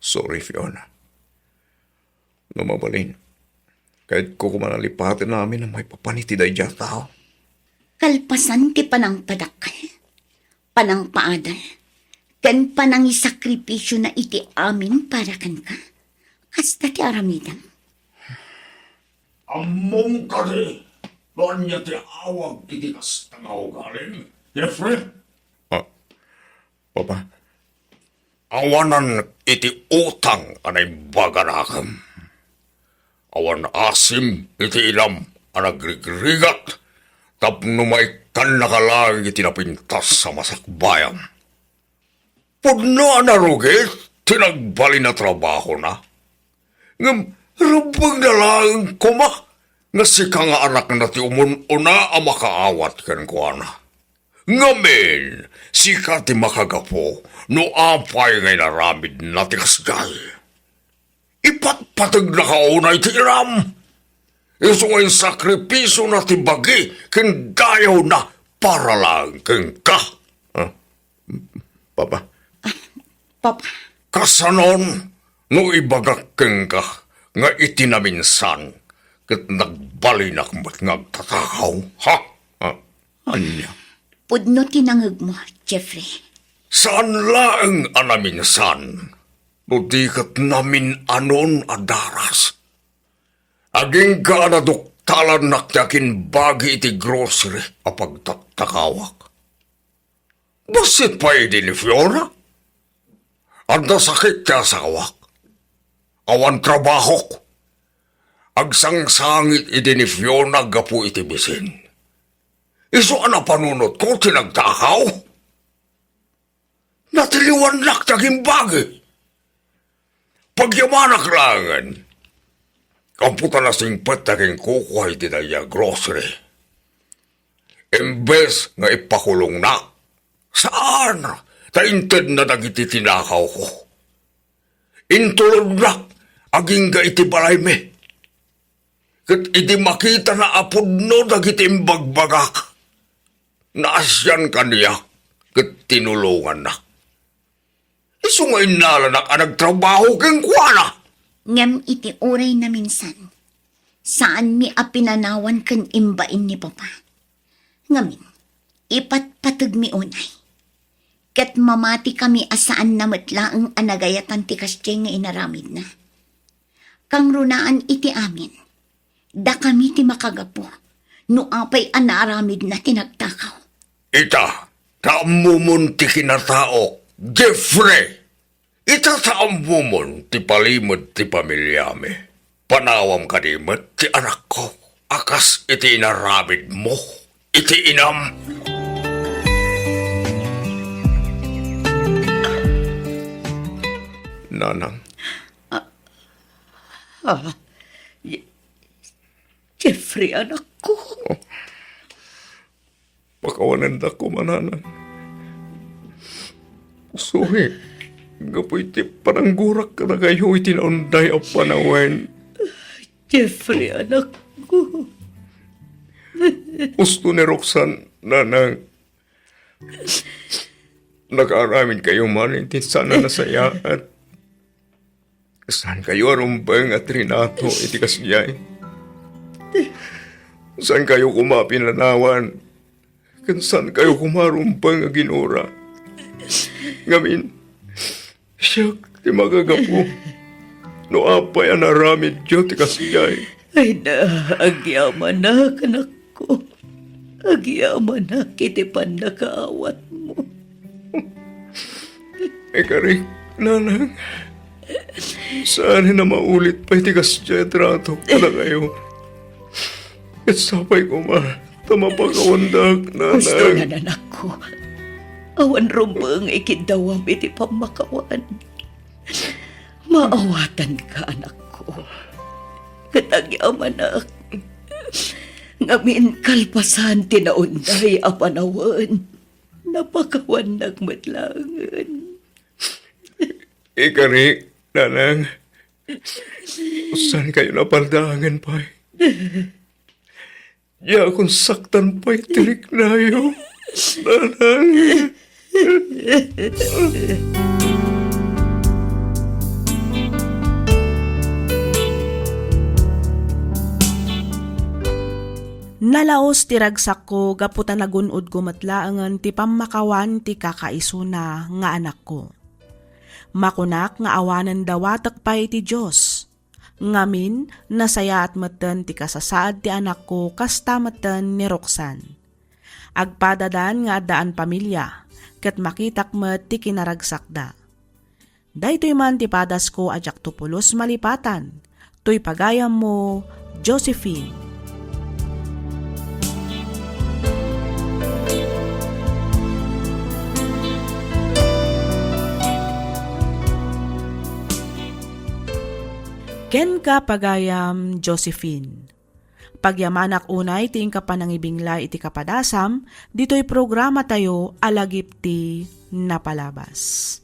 Sorry, Fiona. Namabalin. Kahit ko kumanalipatin namin na may papanitiday dyan tao.
Kalpasan ti panang padakal, panang paadal, kan panang isakripisyo na iti amin para kan ka. Kasta ti aramidam.
Among kari, doon niya ti awag iti kastangaw galing. Jeffrey?
Papa,
Awanan iti utang anay bagarakam. Awan asim iti ilam anagrigrigat. Tapno may kan nakalang iti napintas sa masakbayan. Pudno anarugit, tinagbali na trabaho na. Ngam, rubang na lang kuma. Nga sika nga anak na ti umununa ang makaawat kan ko na. Ngamin, sika ti makagapo, no apay ngay naramid na ti kasgay. Ipatpatag na kaunay ti iram. Iso ngayon sakripiso na ti bagi, ken gayaw na para lang ken ka.
Papa,
Papa,
Kasanon, no ibagak ken ka, nga itinaminsan, ket nagbalinak mat ngagtatakaw, ha?
anya.
pudno tinangag mo, Jeffrey.
Saan laeng anaminsan? Budikat namin anon adaras. Aging ka naduktalan nakyakin bagi iti grocery apag taktakawak. Basit pa ni Fiona? Anda sakit ka asawak. Awan trabahok. Agsangsangit iti ni Fiona gapu iti bisin. Iso ana panunot ko tinagtakaw? Natiliwan lak taging bagay. Pagyamanak langan, kamputan na singpet taging kukuhay di daya grocery. Imbes nga ipakulong na, saan? Tainted na dagiti tinakaw ko. Intulog na, aging ga iti balay me. Kat iti makita na apod no dagiti imbagbagak. Naasyan kaniya, kat tinulungan na. Iso nga inalanak ang nagtrabaho keng kuwana.
Ngam iti oray na minsan, saan mi apinanawan kan imbain ni Papa. Ngamin, ipatpatag mi unay. Kat mamati kami asaan na matlaang anagayatan ti kasya nga inaramid na. Kang runaan iti amin, da kami ti makagapo, no apay anaramid na tinagtakaw.
Ita, taamumon ti kinatao, Jeffrey! Ita taamumon ti palimod ti pamilyame. Panawam kadimot ti anak ko. Akas iti inaramid mo. Iti inam.
Nanang,
Jeffrey, anak ko.
pakawanan da ko mananang. Sorry, gapoy ti pananggurak ka na kayo itinaunday ang panawen.
Jeffrey, anak ko.
Gusto ni Roxanne, nanang. Nag-aramin kayo man, hindi sana nasaya at saan kayo arumbang at Renato iti kasiyay. Saan kayo kumapinanawan? Kan saan kayo kumarumbang a ginura? Ngamin, siya ti magagapo. No apay ang naramid diyo ti kasiyay.
Ay na, agyaman na, anak ko. Agyaman na kiti panakaawat mo.
Ikarik, nanang. Saan na maulit pa itigas dyan trato ka na kayo. At sapay ko ma, tamapagawandag,
Gusto
nanang.
na nanak ko. Awan rumbang ikidawam iti pamakawan. Maawatan ka, anak ko. Katagyaman anak. Ngamin kalpasan tinaunday a panawan. Napakawan nagmatlangan.
Ikarik, nanang. Saan kayo napaldangan pa? Di akong saktan pa'y tirik na yun. Nanang.
Nalaos ti ragsak ko gaputan nagunod ko matlaangan ti pamakawan ti kakaisuna nga anak ko. Makunak nga awanan dawatak pa iti Diyos. Ngamin nasaya at matan ti kasasaad ti anak ko kasta matan ni Roxanne. Agpadadan nga daan pamilya ket makitak met ti kinaragsak da. Daytoy man ti padas ko ajak tupulos malipatan. Toy pagayam mo, Josephine. Ken ka pagayam, Josephine. Pagyamanak unay ting kapanangibingla iti kapadasam, dito'y programa tayo alagip ti napalabas.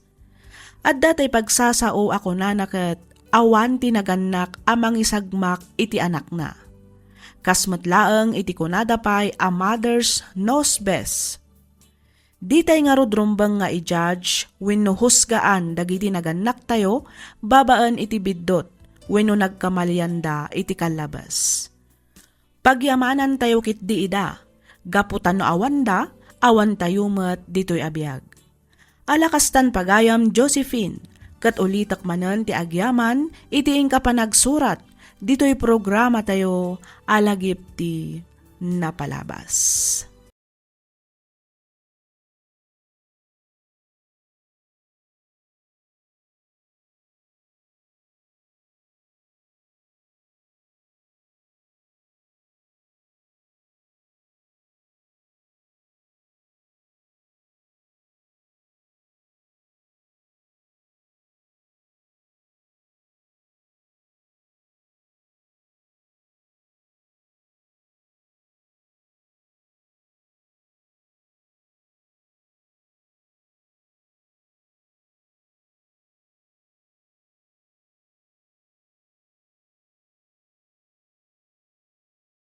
At datay pagsasao ako na nakat awan ti naganak amang isagmak iti anak na. Kasmatlaang iti kunadapay a mother's knows best. Ditay nga rudrumbang nga i-judge wenno husgaan dagiti naganak tayo babaan iti biddot wenno nagkamalianda iti kalabas. Pagyamanan tayo kit di ida, gaputan no awanda, awan tayo met dito'y abiyag. Alakastan pagayam Josephine, kat ulitak manen ti agyaman, iti ka panagsurat, dito'y programa tayo alagip ti napalabas.